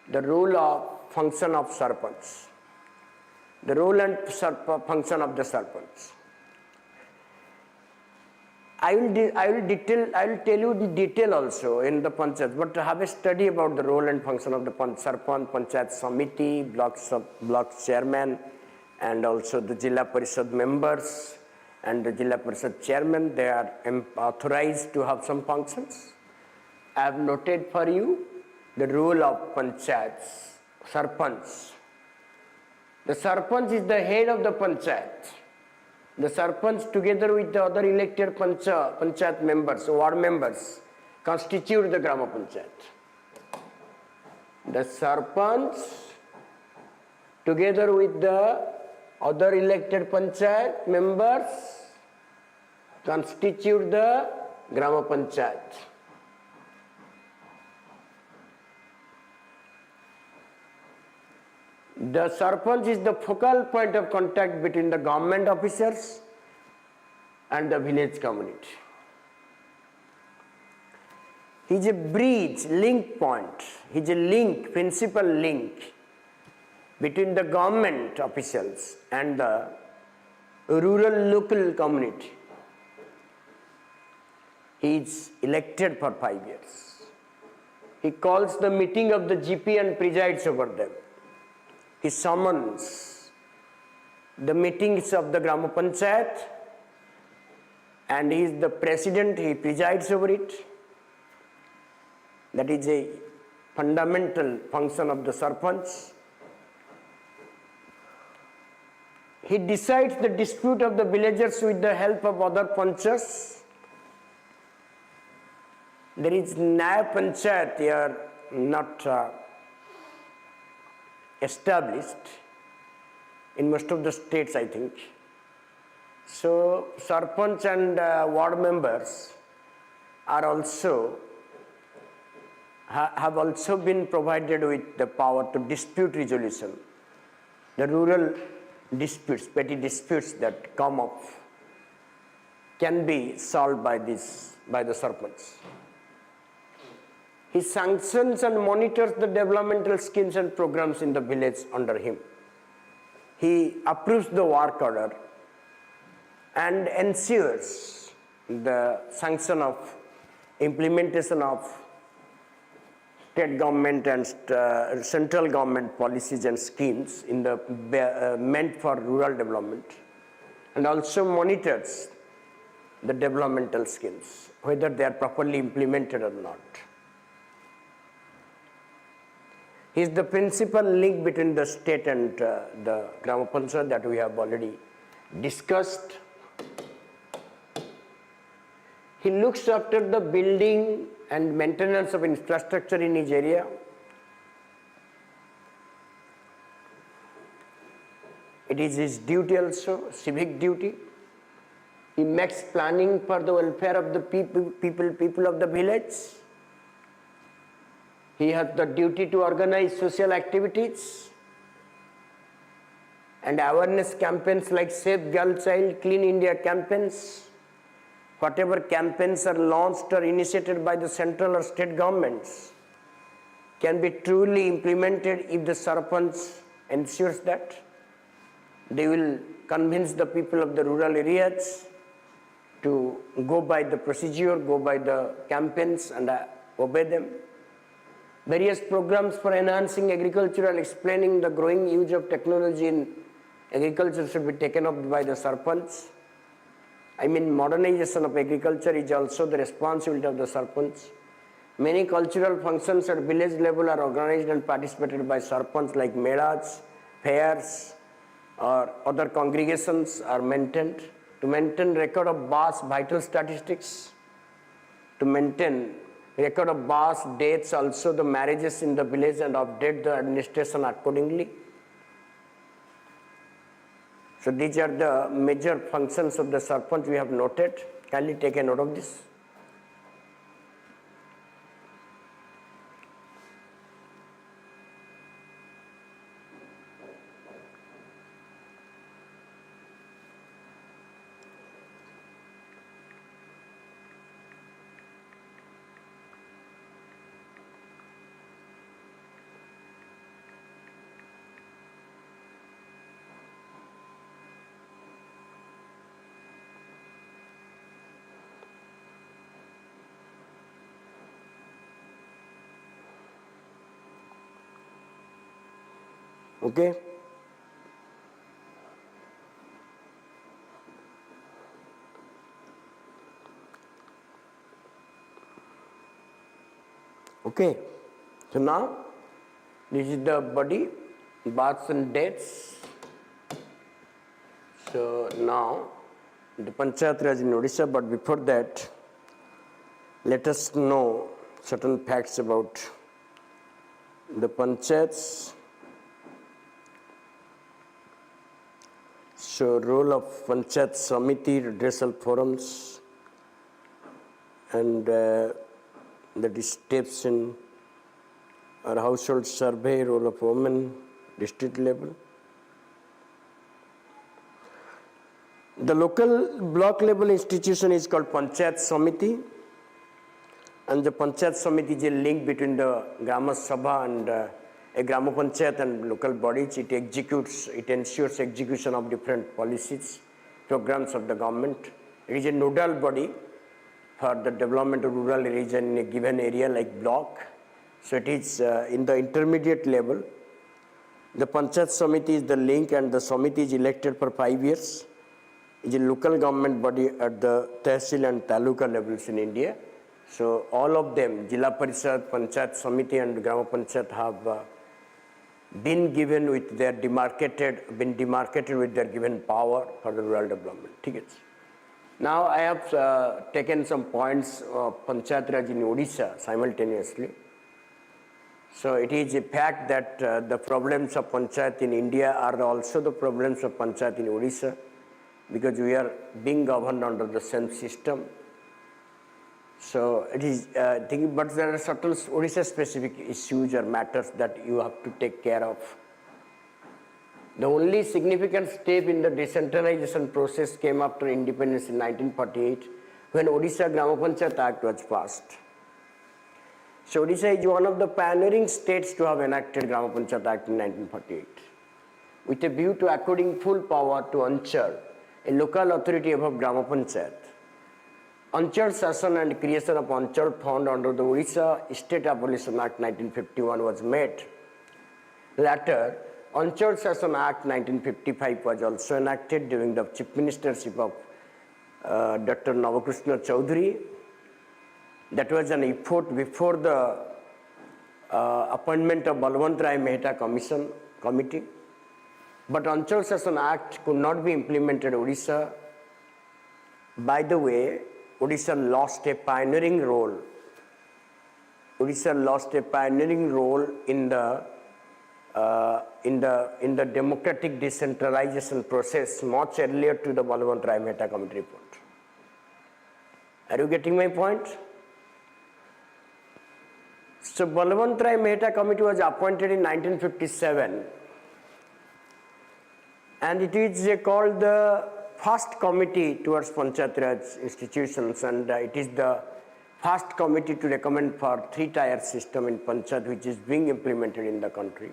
the role of function of sarpanch. The role and function of the sarpanch. I will tell you the detail also in the panchayat, but have a study about the role and function of the sarpanch, panchayat samiti, block chairman, and also the Jilla Parishad members and the Jilla Parishad chairman. They are authorized to have some functions. I have noted for you the role of panchayats, sarpanch. The sarpanch is the head of the panchayat. The sarpanch together with the other elected panchayat members, ward members, constitute the Grama Panchayat. The sarpanch together with the other elected panchayat members constitute the Grama Panchayat. The sarpanch is the focal point of contact between the government officers and the village community. He is a bridge, link point. He is a link, principal link between the government officials and the rural local community. He is elected for 5 years. He calls the meeting of the GP and presides over them. He summons the meetings of the Grama Panchayat and he is the president, he presides over it. That is a fundamental function of the sarpanch. He decides the dispute of the villagers with the help of other panchas. There is Nyaya Panchayat here not established in most of the states, I think. So sarpanch and ward members are also have also been provided with the power to dispute resolution. The rural disputes, petty disputes that come up can be solved by the sarpanch. He sanctions and monitors the developmental schemes and programs in the village under him. He approves the work order and ensures the sanction of implementation of state government and central government policies and schemes in the meant for rural development, and also monitors the developmental schemes, whether they are properly implemented or not. He is the principal link between the state and the Grama Panchayat that we have already discussed. He looks after the building and maintenance of infrastructure in his area. It is his duty also, civic duty. He makes planning for the welfare of the people of the village. He has the duty to organize social activities and awareness campaigns like Safe Girl Child, Clean India campaigns. Whatever campaigns are launched or initiated by the central or state governments can be truly implemented if the Sarpanch ensures that. They will convince the people of the rural areas to go by the procedure, go by the campaigns and obey them. Various programs for enhancing agriculture and explaining the growing use of technology in agriculture should be taken up by the Sarpanch. I mean, modernization of agriculture is also the responsibility of the Sarpanch. Many cultural functions at village level are organized and participated by Sarpanch, like melas, fairs, or other congregations are maintained. To maintain record of vast vital statistics, to maintain record of births, deaths, also the marriages in the village, and update the administration accordingly. So these are the major functions of the Sarpanch we have noted. Kindly take a note of this. Okay. Okay. So now this is the body, births and deaths. So now the Panchayat Raj in Odisha, but before that, let us know certain facts about the Panchayats. So role of Panchayat Samiti, redressal forums, and that is steps in our household survey, role of women, district level. The local block level institution is called Panchayat Samiti, and the Panchayat Samiti is a link between the Grama Sabha and a Grama Panchayat and local bodies. It ensures execution of different policies, programs of the government. It is a nodal body for the development of rural region in a given area like block. So it is in the intermediate level. The Panchayat Samiti is the link, and the Samiti is elected for 5 years. It is a local government body at the Tehsil and Taluka levels in India. So all of them, Jilla Parishad, Panchayat Samiti and Grama Panchayat, have been demarcated with their given power for the rural development. Now I have taken some points of Panchayat Raj in Odisha simultaneously. So it is a fact that the problems of Panchayat in India are also the problems of Panchayat in Odisha, because we are being governed under the same system. So it is, but there are certain Odisha-specific issues or matters that you have to take care of. The only significant step in the decentralization process came after independence in 1948, when Odisha Grama Panchayat Act was passed. So Odisha is one of the pioneering states to have enacted Grama Panchayat Act in 1948, with a view to according full power to Anchal, a local authority above Grama Panchayat. Anchal Sassan and creation of Anchal Fund under the Odisha State Abolition Act 1951 was made. Later, Anchal Sassan Act 1955 was also enacted during the Chief Ministership of Dr. Navakrishna Chaudhary. That was an effort before the appointment of Balwant Rai Mehta committee. But Anchal Sasana Act could not be implemented in Odisha. By the way, Odisha lost a pioneering role. Odisha lost a pioneering role in the democratic decentralization process much earlier to the Balwant Rai Mehta committee report. Are you getting my point? So Balwant Rai Mehta committee was appointed in 1957, and it is called the first committee towards Panchayat Raj institutions, and it is the first committee to recommend for three-tier system in Panchayat, which is being implemented in the country.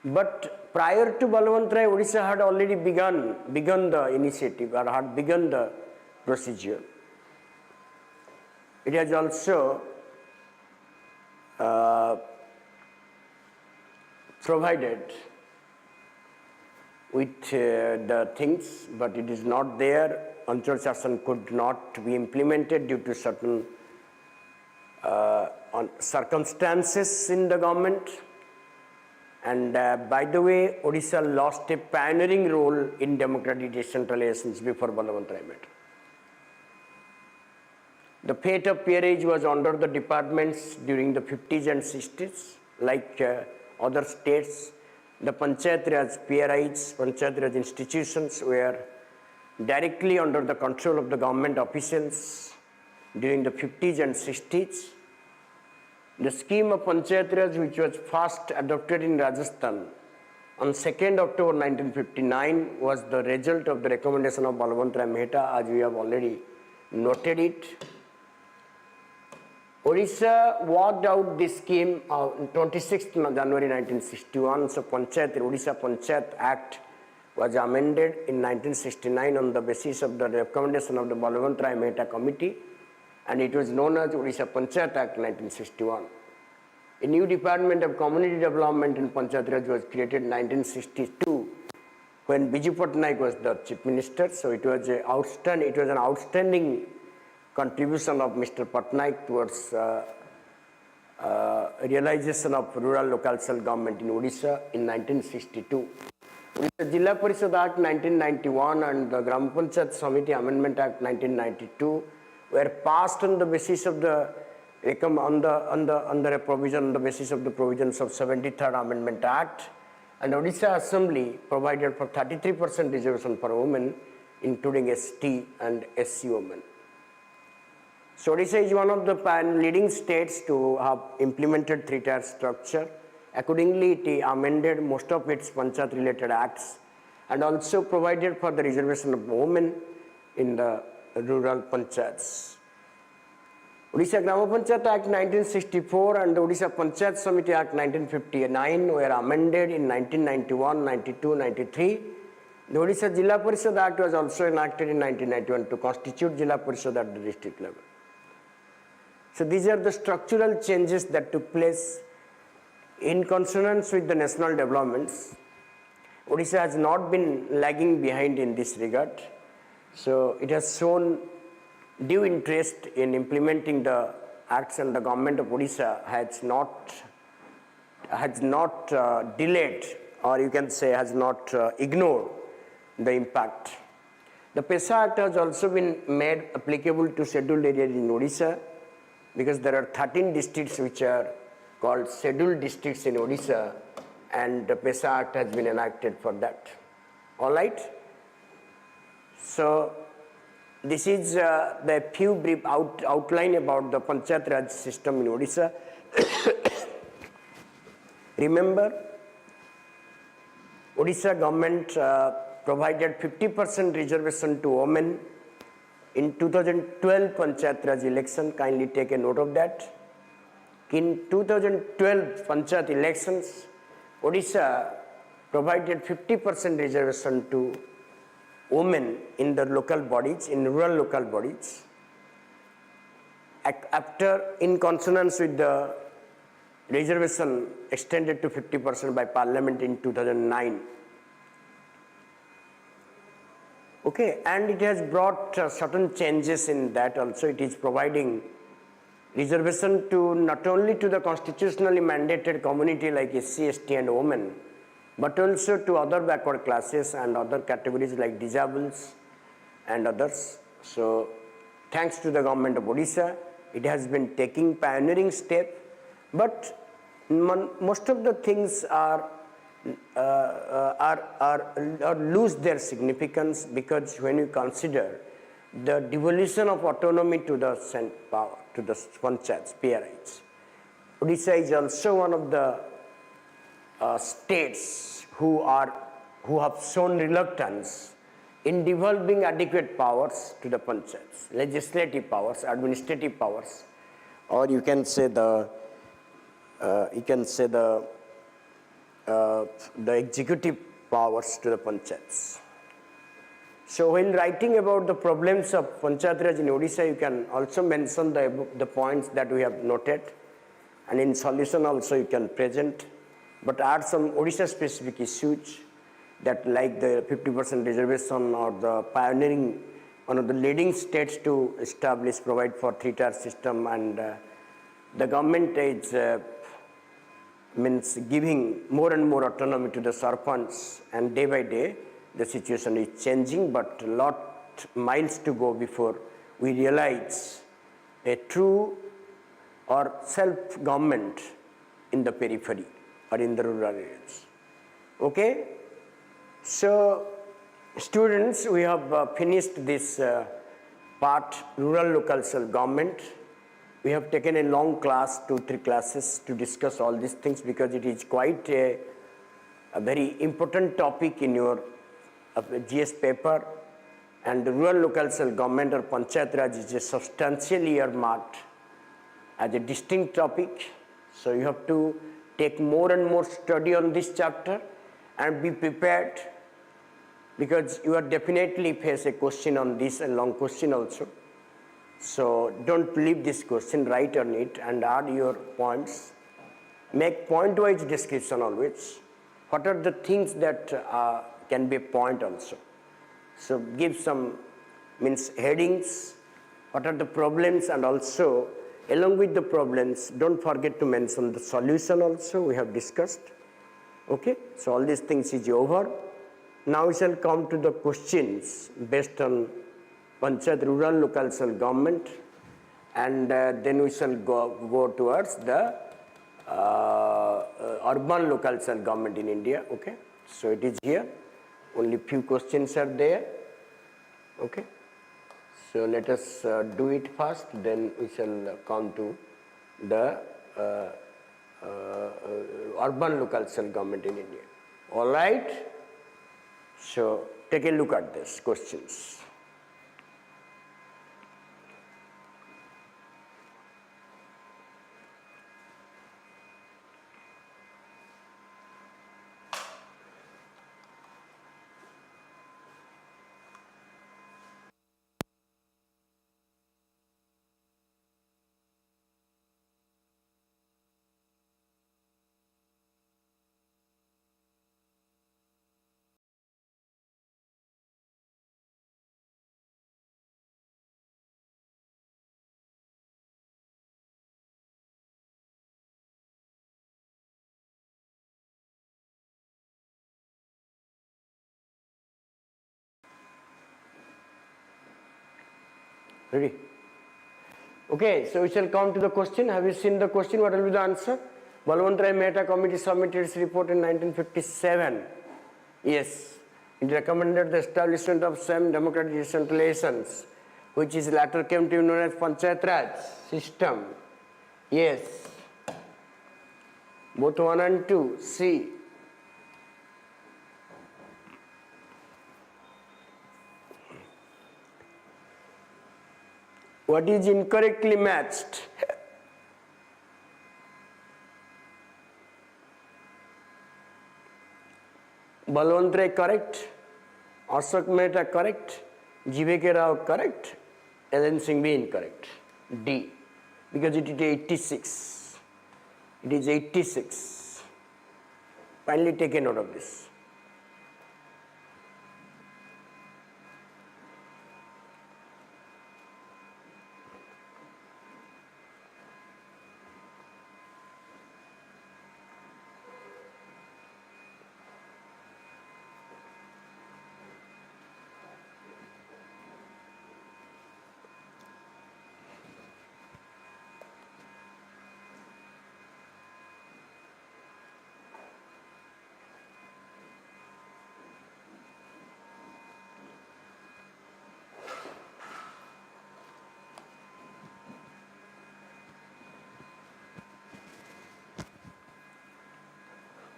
But prior to Balwant Rai, Odisha had already begun the initiative, or had begun the procedure. It has also provided with the things, but it is not there. Anchal Shasan could not be implemented due to certain circumstances in the government. And by the way, Odisha lost a pioneering role in democratic decentralization before Balwant Rai Mehta. The fate of peerage was under the departments during the 50s and 60s, like other states. The Panchayat Raj peerage, Panchayat Raj institutions were directly under the control of the government officials during the 50s and 60s. The scheme of Panchayat Raj, which was first adopted in Rajasthan on 2nd October 1959, was the result of the recommendation of Balwant Rai Mehta, as we have already noted it. Odisha worked out this scheme on 26th January 1961. So Odisha Panchayat Act was amended in 1969 on the basis of the recommendation of the Balwant Rai Mehta committee, and it was known as Odisha Panchayat Act 1961. A new department of community development in Panchayat Raj was created in 1962 when Biju Patnaik was the chief minister. So it was an outstanding contribution of Mr. Patnaik towards realization of rural local self-government in Odisha in 1962. Odisha Jilla Parishad Act 1991 and the Gram Panchayat Samiti Amendment Act 1992 were passed on the basis of the basis of the provisions of 73rd Amendment Act, and Odisha Assembly provided for 33% reservation for women, including ST and SC women. So Odisha is one of the leading states to have implemented three-tier structure. Accordingly, it amended most of its Panchayat related acts and also provided for the reservation of women in the rural panchayats. Odisha Grama Panchayat Act 1964 and the Odisha Panchayat Samiti Act 1959 were amended in 1991, 92, 93. The Odisha Jilla Parishad Act was also enacted in 1991 to constitute Jilla Parishad at the district level. So these are the structural changes that took place in consonance with the national developments. Odisha has not been lagging behind in this regard. So it has shown due interest in implementing the acts, and the government of Odisha has not delayed, or you can say has not ignored the impact. The PESA Act has also been made applicable to scheduled areas in Odisha, because there are 13 districts which are called scheduled districts in Odisha, and the PESA Act has been enacted for that. All right? So this is the few brief outline about the Panchayat Raj system in Odisha. Remember, Odisha government provided 50% reservation to women in 2012 Panchayat Raj election. Kindly take a note of that. In 2012 Panchayat elections, Odisha provided 50% reservation to women in the local bodies, in rural local bodies, after in consonance with the reservation extended to 50% by Parliament in 2009. Okay, and it has brought certain changes in that also. It is providing reservation to not only to the constitutionally mandated community like SC, ST and women, but also to other backward classes and other categories like disables and others. So thanks to the government of Odisha, it has been taking pioneering step, but most of the things are lose their significance, because when you consider the devolution of autonomy to the power, to the panchayats, PRIs. Odisha is also one of the states who have shown reluctance in devolving adequate powers to the panchayats, legislative powers, administrative powers, or you can say the executive powers to the panchayats. So while writing about the problems of Panchayat Raj in Odisha, you can also mention the points that we have noted, and in solution also you can present, but add some Odisha specific issues that, like the 50% reservation or the pioneering, one of the leading states to provide for three-tier system, and the government is giving more and more autonomy to the sarpanch, and day by day the situation is changing, but a lot miles to go before we realize a true or self-government in the periphery or in the rural areas. Okay? So, students, we have finished this part, rural local self-government. We have taken a long class, 2-3 classes to discuss all these things, because it is quite a very important topic in your GS paper, and the rural local self-government or Panchayat Raj is a substantially earmarked as a distinct topic. So you have to take more and more study on this chapter and be prepared, because you are definitely face a question on this, a long question also. So don't leave this question, write on it and add your points. Make point-wise description always. What are the things that can be a point also? So give some headings, what are the problems, and also along with the problems, don't forget to mention the solution also we have discussed. Okay, so all these things is over. Now we shall come to the questions based on Panchayat rural local self-government, and then we shall go towards the urban local self-government in India. Okay, so it is here. Only few questions are there. Okay, so let us do it first, then we shall come to the urban local self-government in India. All right, so take a look at these questions. Ready? Okay, so we shall come to the question. Have you seen the question? What will be the answer? Balwant Rai Mehta Committee submitted its report in 1957. Yes, it recommended the establishment of semi-democratic decentralizations, which is later came to be known as Panchayat Raj system. Yes, both 1 and 2. C. What is incorrectly matched? Balwant Rai correct, Ashok Mehta correct, G.V.K. Rao correct, Ellen Singh B incorrect. D, because it is 86. It is 86. Finally take a note of this.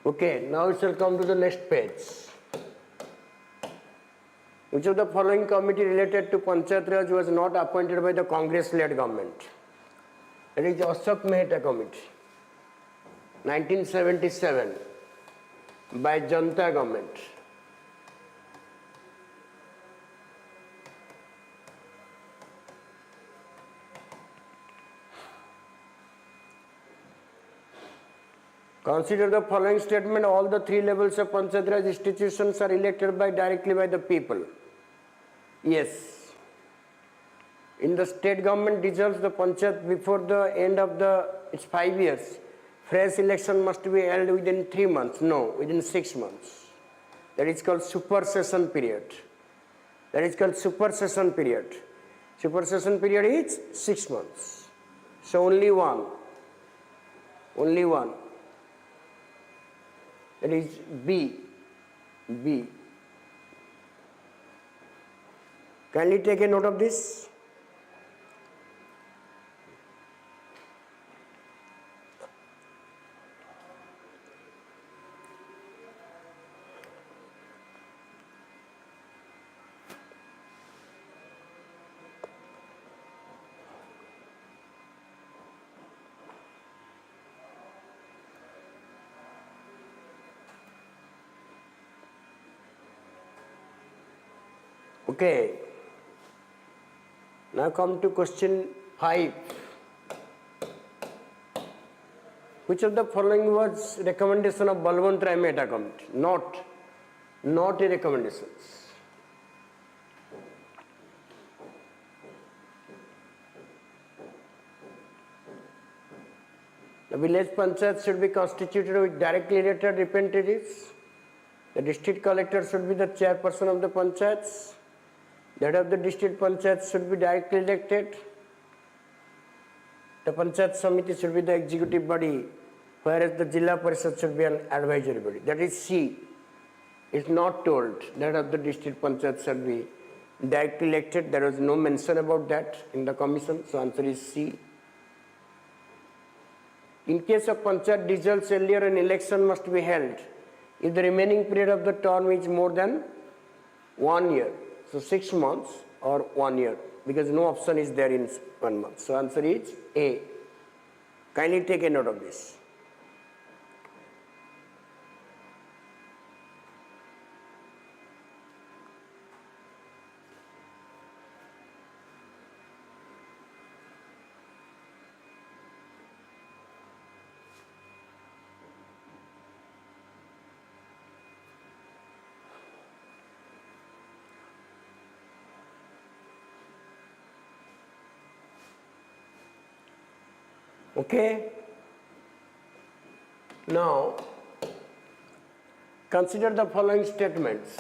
Okay, now we shall come to the next page. Which of the following committee related to Panchayat Raj was not appointed by the Congress-led government? It is Ashok Mehta Committee, 1977, by Janta government. Consider the following statement: all the three levels of Panchayat Raj institutions are elected directly by the people. Yes. In the state government dissolves the Panchayat before the end of its 5 years, fresh election must be held within 3 months. No, within 6 months. That is called super session period. That is called super session period. Super session period is 6 months. So only one. Only one. That is B. B. Kindly take a note of this. Okay. Now come to question 5. Which of the following was recommendation of Balwant Rai Mehta Committee? Not a recommendation. The village panchayat should be constituted with directly elected representatives. The district collector should be the chairperson of the panchayats. The head of the district panchayat should be directly elected. The panchayat samiti should be the executive body, whereas the Jilla Parishad should be an advisory body. That is C. It's not told that of the district panchayat should be directly elected. There was no mention about that in the commission, so answer is C. In case of panchayat dissolves earlier, an election must be held if the remaining period of the term is more than 1 year. So 6 months or 1 year, because no option is there in 1 month. So answer is A. Kindly take a note of this. Okay. Now, consider the following statements.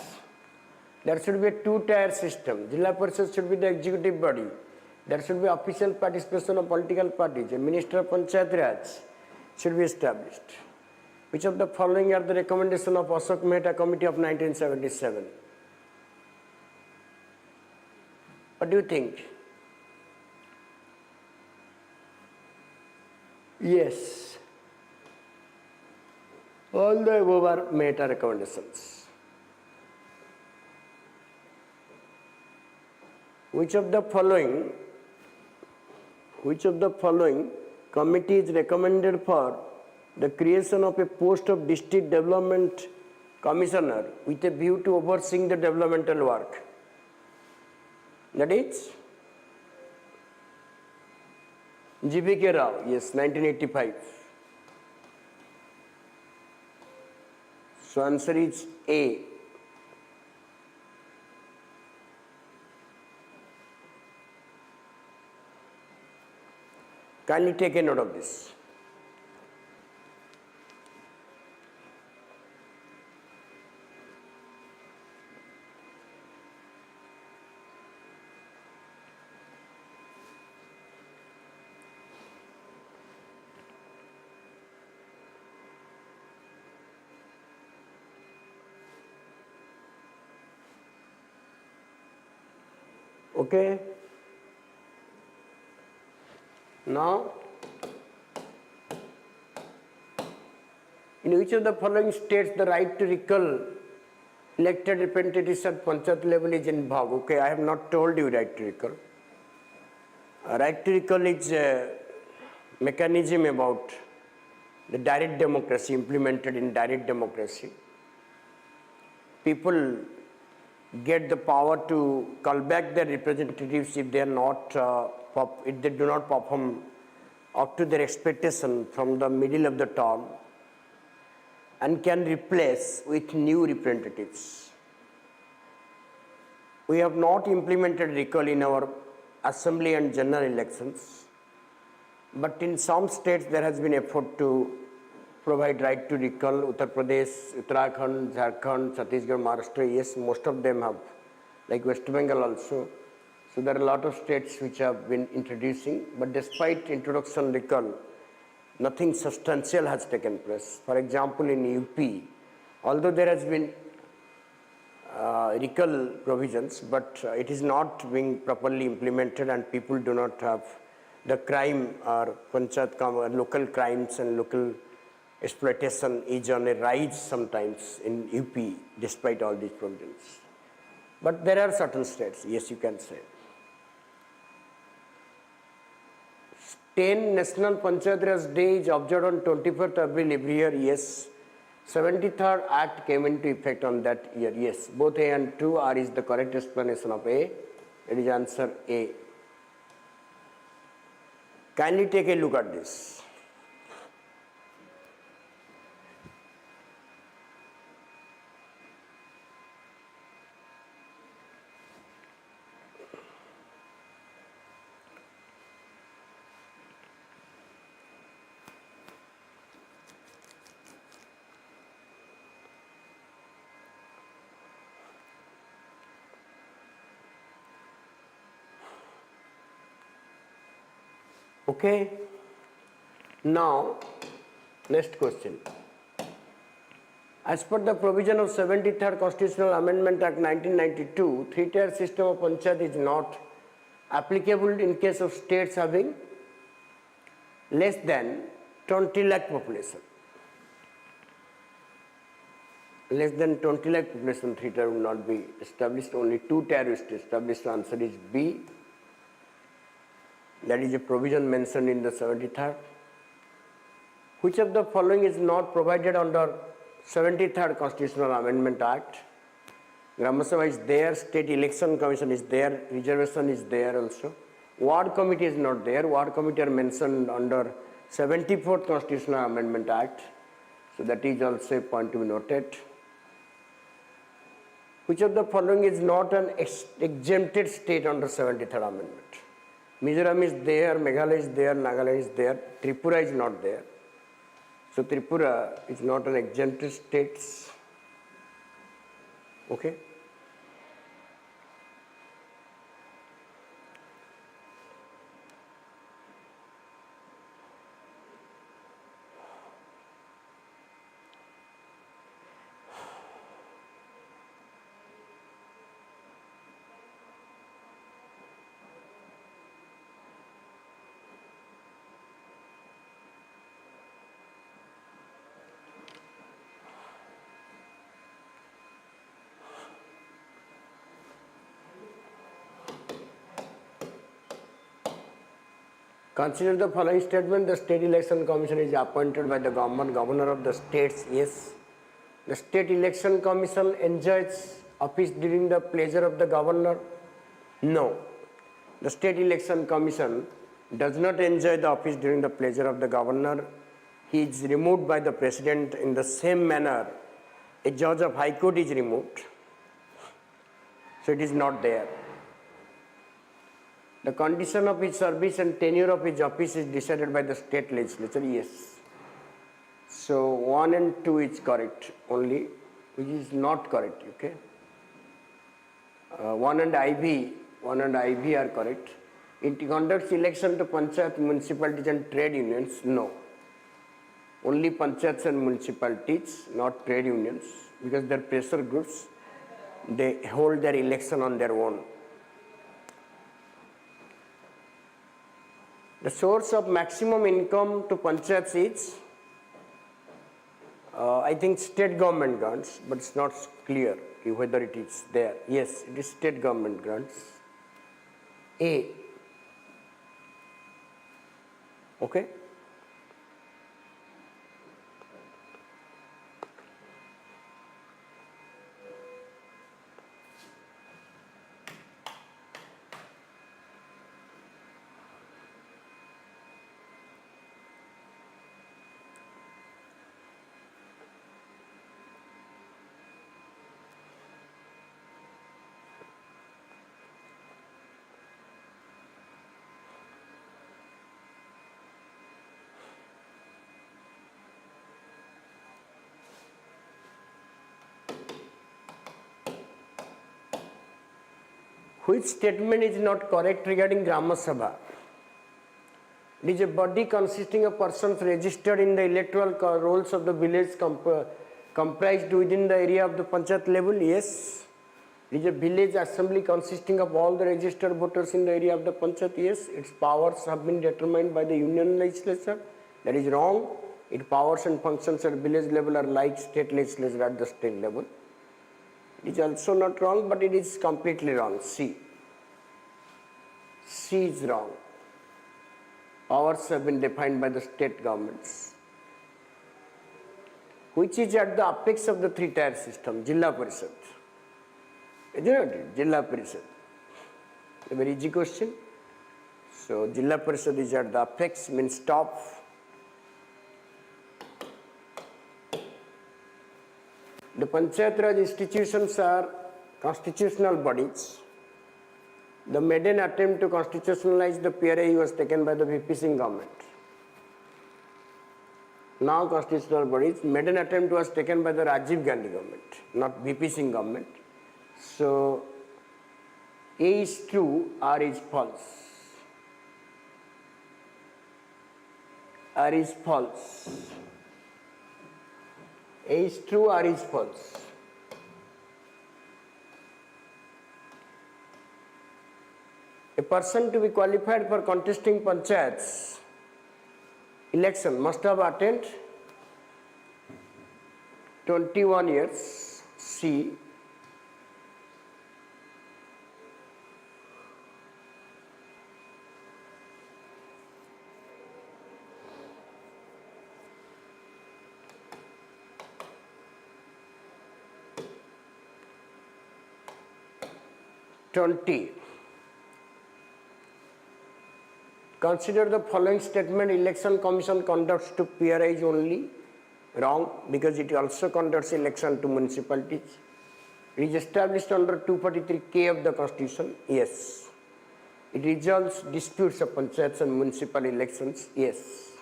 There should be a two-tier system. Jilla Parishad should be the executive body. There should be official participation of political parties. A minister of Panchayat Raj should be established. Which of the following are the recommendation of Ashok Mehta Committee of 1977? What do you think? Yes. All the above are Mehta recommendations. Which of the following committee is recommended for the creation of a post of district development commissioner with a view to overseeing the developmental work? That is G.V.K. Rao, yes, 1985. So answer is A. Kindly take a note of this. Okay. Now, In which of the following states the right to recall elected representatives at Panchayat level is invoked? Okay, I have not told you right to recall. Right to recall is a mechanism about the direct democracy, implemented in direct democracy. People get the power to call back their representatives if they are not, if they do not perform up to their expectation from the middle of the term, and can replace with new representatives. We have not implemented recall in our assembly and general elections, but in some states there has been effort to provide right to recall. Uttar Pradesh, Uttarakhand, Jharkhand, Chhattisgarh, Maharashtra, yes, most of them have, like West Bengal also. So there are a lot of states which have been introducing, but despite introduction recall, nothing substantial has taken place. For example, in UP, although there has been recall provisions, but it is not being properly implemented, and people do not have the crime or panchayat, local crimes and local exploitation is on a rise sometimes in UP despite all these provisions. But there are certain states, yes, you can say. 10 National Panchayat Raj Day is observed on 24th April every year, yes. 73rd Act came into effect on that year, yes. Both A and 2 are is the correct explanation of A. It is answer A. Kindly take a look at this. Okay. Now, next question. As per the provision of 73rd Constitutional Amendment Act 1992, three-tier system of panchayat is not applicable in case of states having less than 20 lakh population. Less than 20 lakh population, three-tier will not be established. Only two-tier is established. The answer is B. That is a provision mentioned in the 73rd. Which of the following is not provided under 73rd Constitutional Amendment Act? Gram Sabha is there, State Election Commission is there, reservation is there also. Ward Committee is not there. Ward Committee are mentioned under 74th Constitutional Amendment Act. So that is also a point to be noted. Which of the following is not an exempted state under 73rd Amendment? Mizoram is there, Meghalaya is there, Nagaland is there, Tripura is not there. So Tripura is not an exempted state. Okay. Consider the following statement. The State Election Commission is appointed by the governor of the states. Yes. The State Election Commission enjoys office during the pleasure of the governor. No. The State Election Commission does not enjoy the office during the pleasure of the governor. He is removed by the president in the same manner a judge of High Court is removed. So it is not there. The condition of his service and tenure of his office is decided by the state legislature. Yes. So 1 and 2 is correct only, which is not correct. Okay. 1 and IV are correct. It conducts election to panchayat, municipalities and trade unions. No. Only panchayats and municipalities, not trade unions, because they are pressure groups. They hold their election on their own. The source of maximum income to panchayats is I think state government grants, but it's not clear whether it is there. Yes, it is state government grants. A. Okay. Which statement is not correct regarding Grama Sabha? It is a body consisting of persons registered in the electoral rolls of the village comprised within the area of the Panchayat level. Yes. It is a village assembly consisting of all the registered voters in the area of the Panchayat. Yes. Its powers have been determined by the union legislature. That is wrong. Its powers and functions at village level are like state legislature at the state level. It is also not wrong, but it is completely wrong. C. C is wrong. Powers have been defined by the state governments. Which is at the apex of the three-tier system? Jilla Parishad. Isn't it? Jilla Parishad. A very easy question. So, Jilla Parishad is at the apex, means top. The Panchayat Raj institutions are constitutional bodies. The maiden attempt to constitutionalize the PRA was taken by the VP Singh government. Now constitutional bodies, maiden attempt was taken by the Rajiv Gandhi government, not VP Singh government. So, A is true, R is false. R is false. A is true, R is false. A person to be qualified for contesting panchayats election must have attained 21 years. C. Consider the following statement: Election Commission conducts to PRIs only. Wrong, because it also conducts election to municipalities. It is established under 243K of the Constitution. Yes. It resolves disputes of panchayats and municipal elections. Yes.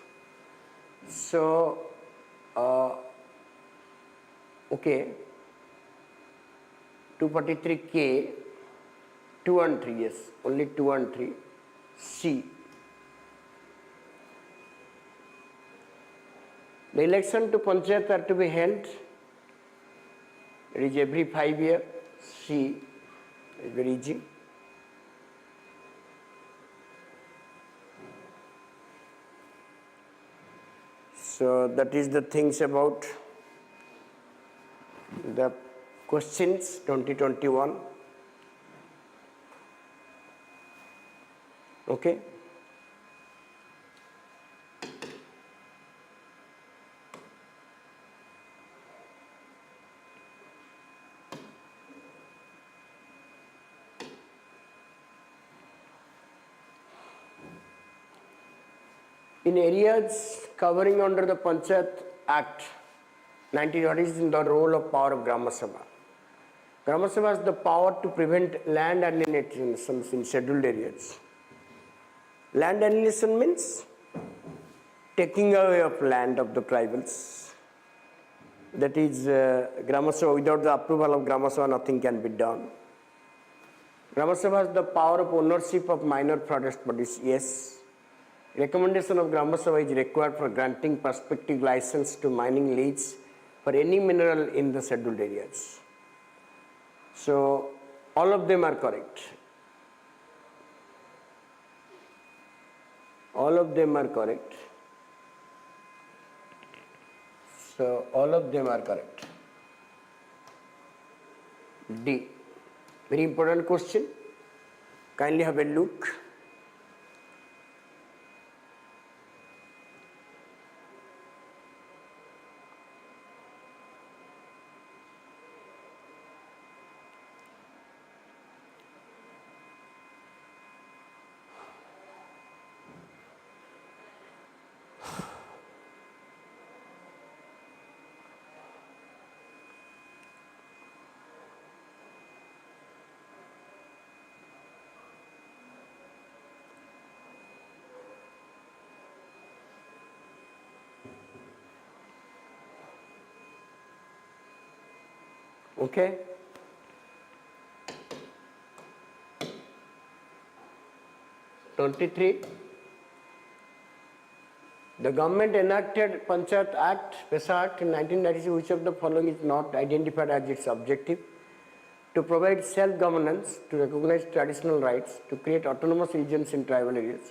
So, okay. 243K, 2 and 3, yes, only 2 and 3. C. The election to panchayat are to be held. It is every 5 years. C. It's very easy. So that is the things about the questions 2021. Okay. In areas covering under the Panchayat Act 19, what is in the role of power of Grama Sabha? Grama Sabha has the power to prevent land alienation in scheduled areas. Land alienation means taking away of land of the tribals. That is Grama Sabha. Without the approval of Grama Sabha, nothing can be done. Grama Sabha has the power of ownership of minor forest bodies. Yes. Recommendation of Grama Sabha is required for granting prospective license to mining leads for any mineral in the scheduled areas. So, all of them are correct. All of them are correct. So all of them are correct. D. Very important question. Kindly have a look. Okay. (23) The government enacted Panchayat Act, PESA Act in 1996. Which of the following is not identified as its objective? To provide self-governance, to recognize traditional rights, to create autonomous regions in tribal areas,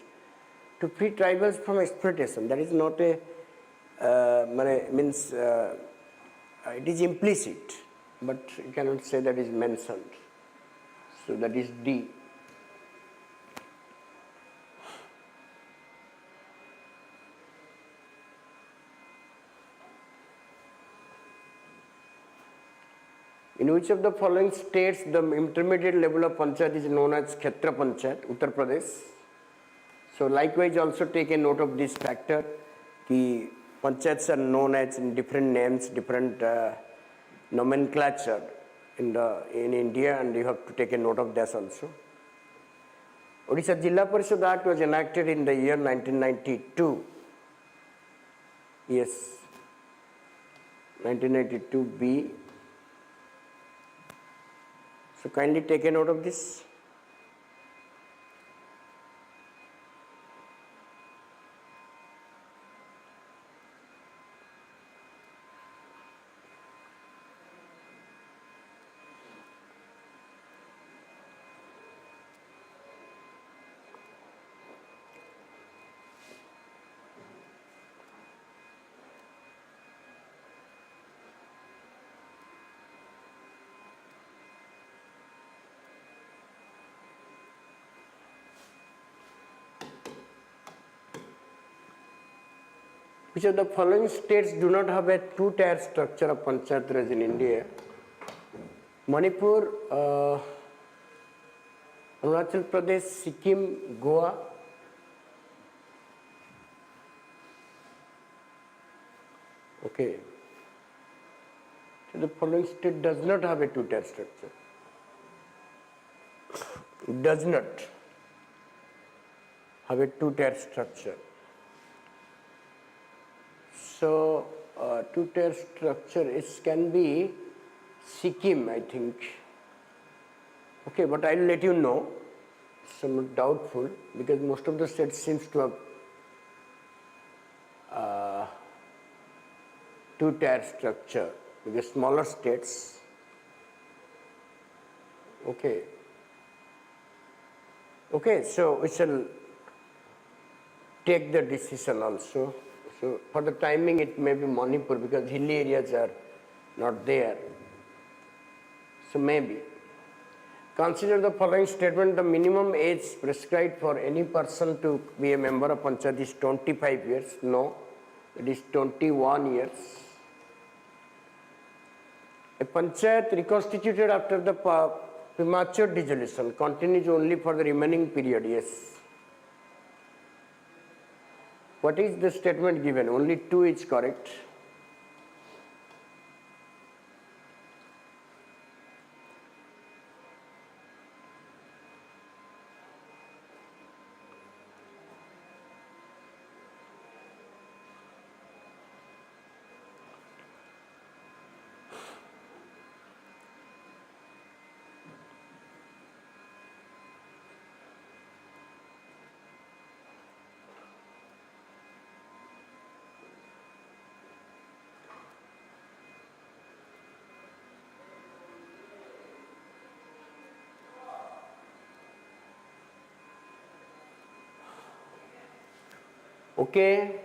to free tribals from exploitation. That is not a it is implicit, but you cannot say that is mentioned. So that is D. In which of the following states the intermediate level of panchayat is known as Kshetra Panchayat? Uttar Pradesh. So likewise also take a note of this factor, कि panchayats are known as in different names, different nomenclature in India, and you have to take a note of that also. Odisha Jilla Parishad Act was enacted in the year 1992. Yes, 1992 B. So kindly take a note of this. Which of the following states do not have a two-tier structure of panchayat raj in India? Manipur, Arunachal Pradesh, Sikkim, Goa. Okay. So the following state does not have a two-tier structure. Does not have a two-tier structure. So two-tier structure can be Sikkim, I think. Okay, but I will let you know. Somewhat doubtful, because most of the states seems to have two-tier structure, because smaller states. Okay. Okay, so we shall take the decision also. So for the timing it may be Manipur, because hilly areas are not there. So maybe. Consider the following statement: the minimum age prescribed for any person to be a member of panchayat is 25 years. No, it is 21 years. A panchayat reconstituted after the premature dissolution continues only for the remaining period. Yes. What is the statement given? Only 2 is correct. Okay.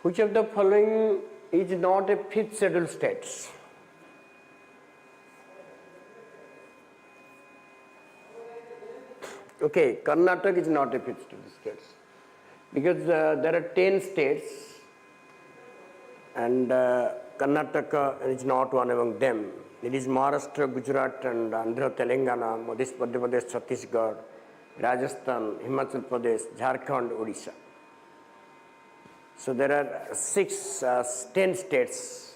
Which of the following is not a fifth schedule states? Okay, Karnataka is not a fifth schedule states because there are 10 states and Karnataka is not one among them. It is Maharashtra, Gujarat and Andhra, Telangana, Madhya Pradesh, Chhattisgarh, Rajasthan, Himachal Pradesh, Jharkhand, Odisha. So there are 10 states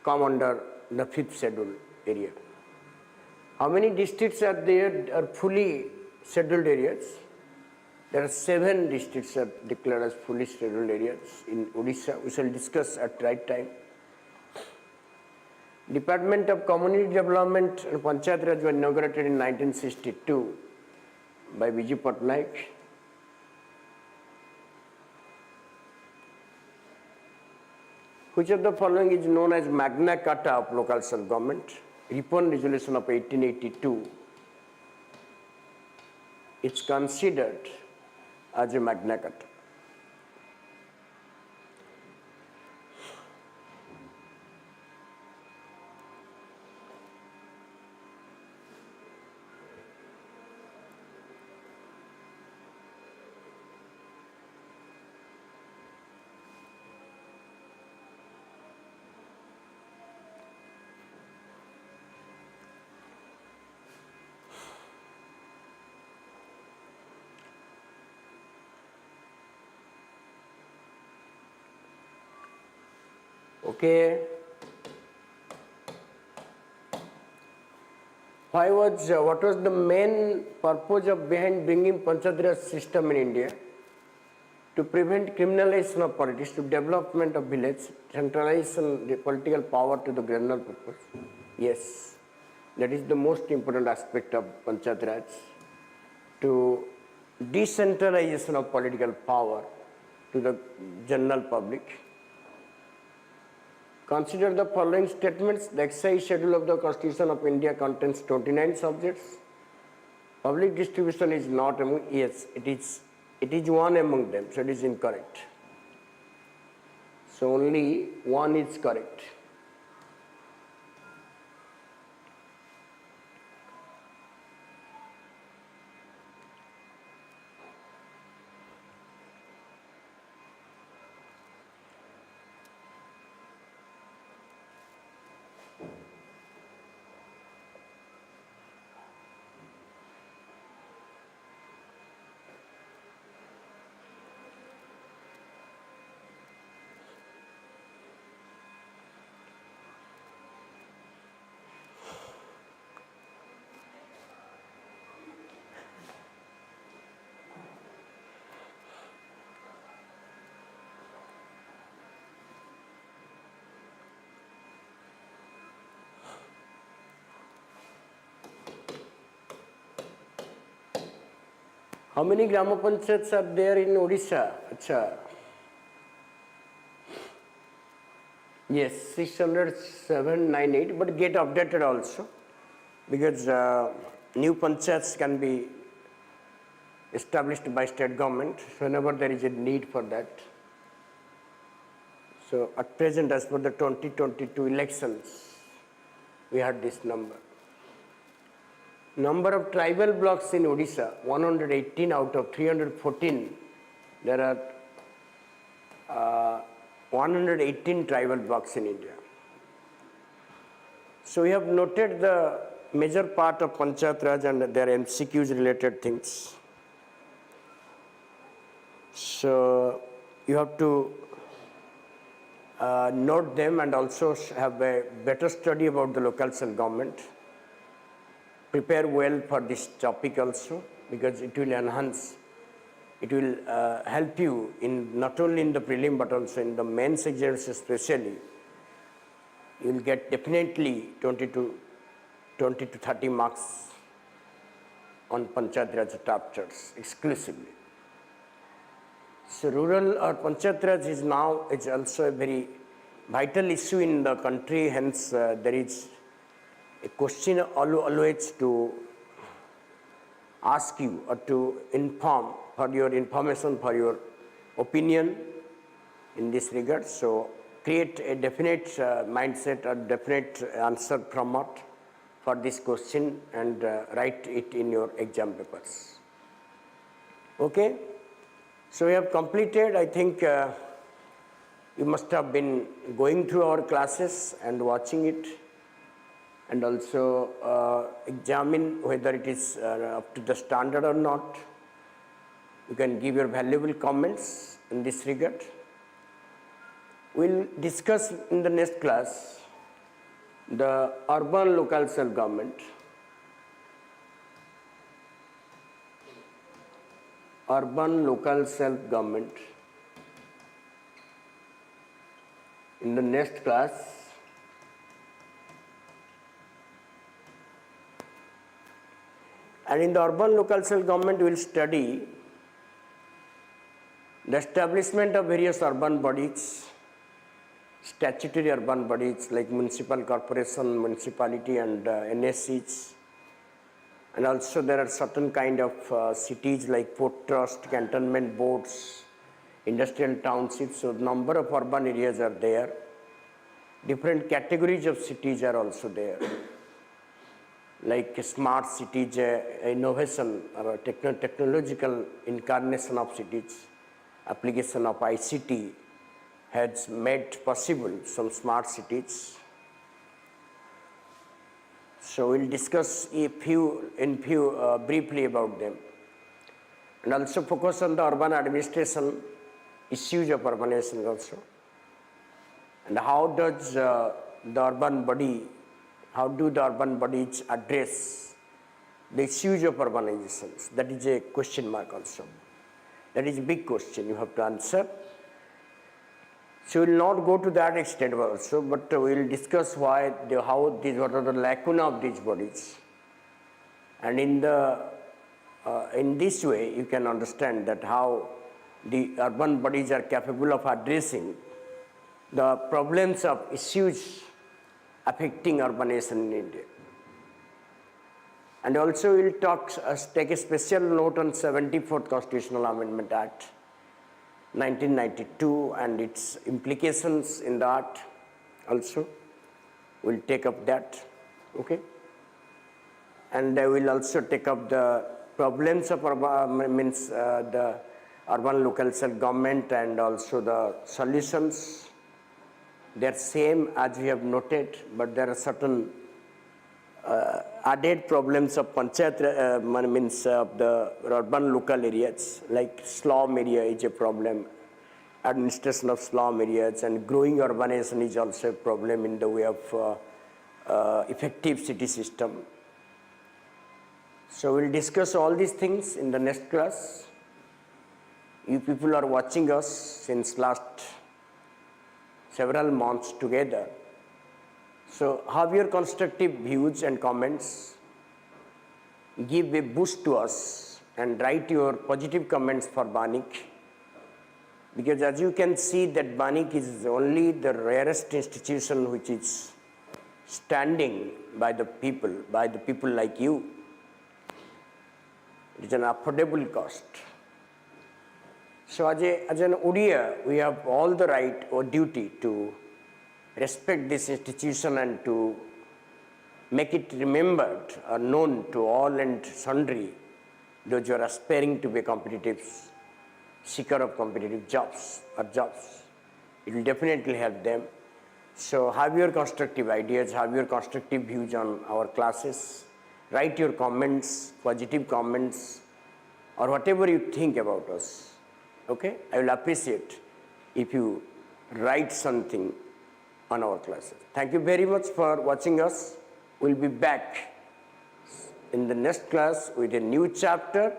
come under the fifth schedule area. How many districts are there are fully scheduled areas? There are 7 districts are declared as fully scheduled areas in Odisha. We shall discuss at right time. Department of Community Development and Panchayat Raj was inaugurated in 1962 by Biju Patnaik. Which of the following is known as Magna Carta of local self-government? Ripon Resolution of 1882. It's considered as a Magna Carta. Okay. What was the main purpose of behind bringing Panchayat Raj system in India? To prevent criminalization of politics, to development of village, centralization the political power to the granular purpose. Yes, that is the most important aspect of Panchayat Raj, to decentralization of political power to the general public. Consider the following statements. The excise schedule of the Constitution of India contains 29 subjects. Public distribution is not among, yes, it is one among them, so it is incorrect. So only one is correct. How many Grama Panchayats are there in Odisha? Achha. Yes, 60798, but get updated also because new panchayats can be established by state government whenever there is a need for that. So at present, as per the 2022 elections, we had this number. Number of tribal blocks in Odisha, 118 out of 314. There are 118 tribal blocks in India. So we have noted the major part of Panchayat Raj and their MCQs related things. So you have to note them and also have a better study about the local self-government. Prepare well for this topic also because it will enhance, it will help you in not only in the prelim but also in the mains exams especially. You will get definitely 20 to 30 marks on Panchayat Raj chapters exclusively. So rural or Panchayat Raj is now also a very vital issue in the country, hence there is a question always to ask you or to inform for your information, for your opinion in this regard. So create a definite mindset or definite answer format for this question and write it in your exam papers. Okay? So we have completed, I think you must have been going through our classes and watching it, and also examine whether it is up to the standard or not. You can give your valuable comments in this regard. We'll discuss in the next class the urban local self-government. Urban local self-government. In the next class, and in the urban local self-government, we will study the establishment of various urban bodies, statutory urban bodies like municipal corporation, municipality and NSCs. And also there are certain kind of cities like port trust, cantonment boards, industrial townships. So number of urban areas are there. Different categories of cities are also there. Like smart cities, innovation or technological incarnation of cities, application of ICT has made possible some smart cities. So we'll discuss briefly about them, and also focus on the urban administration issues of urbanization also, and how does the urban body, how do the urban bodies address the issues of urbanizations? That is a question mark also. That is a big question you have to answer. So we will not go to that extent also, but we will discuss what are the lacuna of these bodies. And in this way, you can understand that how the urban bodies are capable of addressing the problems of issues affecting urbanization in India. And also we will take a special note on 74th Constitutional Amendment Act 1992 and its implications in that also. We'll take up that, okay? And I will also take up the problems of the urban local self-government and also the solutions. They're same as we have noted, but there are certain added problems of panchayat of the urban local areas, like slum area is a problem, administration of slum areas, and growing urbanization is also a problem in the way of effective city system. So we'll discuss all these things in the next class. You people are watching us since last several months together. So have your constructive views and comments, give a boost to us and write your positive comments for Vanik, because as you can see that Vanik is only the rarest institution which is standing by the people like you. It is an affordable cost. So as an Odia, we have all the right or duty to respect this institution and to make it remembered or known to all and sundry, those who are aspiring to be competitive, seeker of competitive jobs. It will definitely help them. So have your constructive ideas, have your constructive views on our classes, write your comments, positive comments, or whatever you think about us. Okay? I will appreciate if you write something on our classes. Thank you very much for watching us. We'll be back in the next class with a new chapter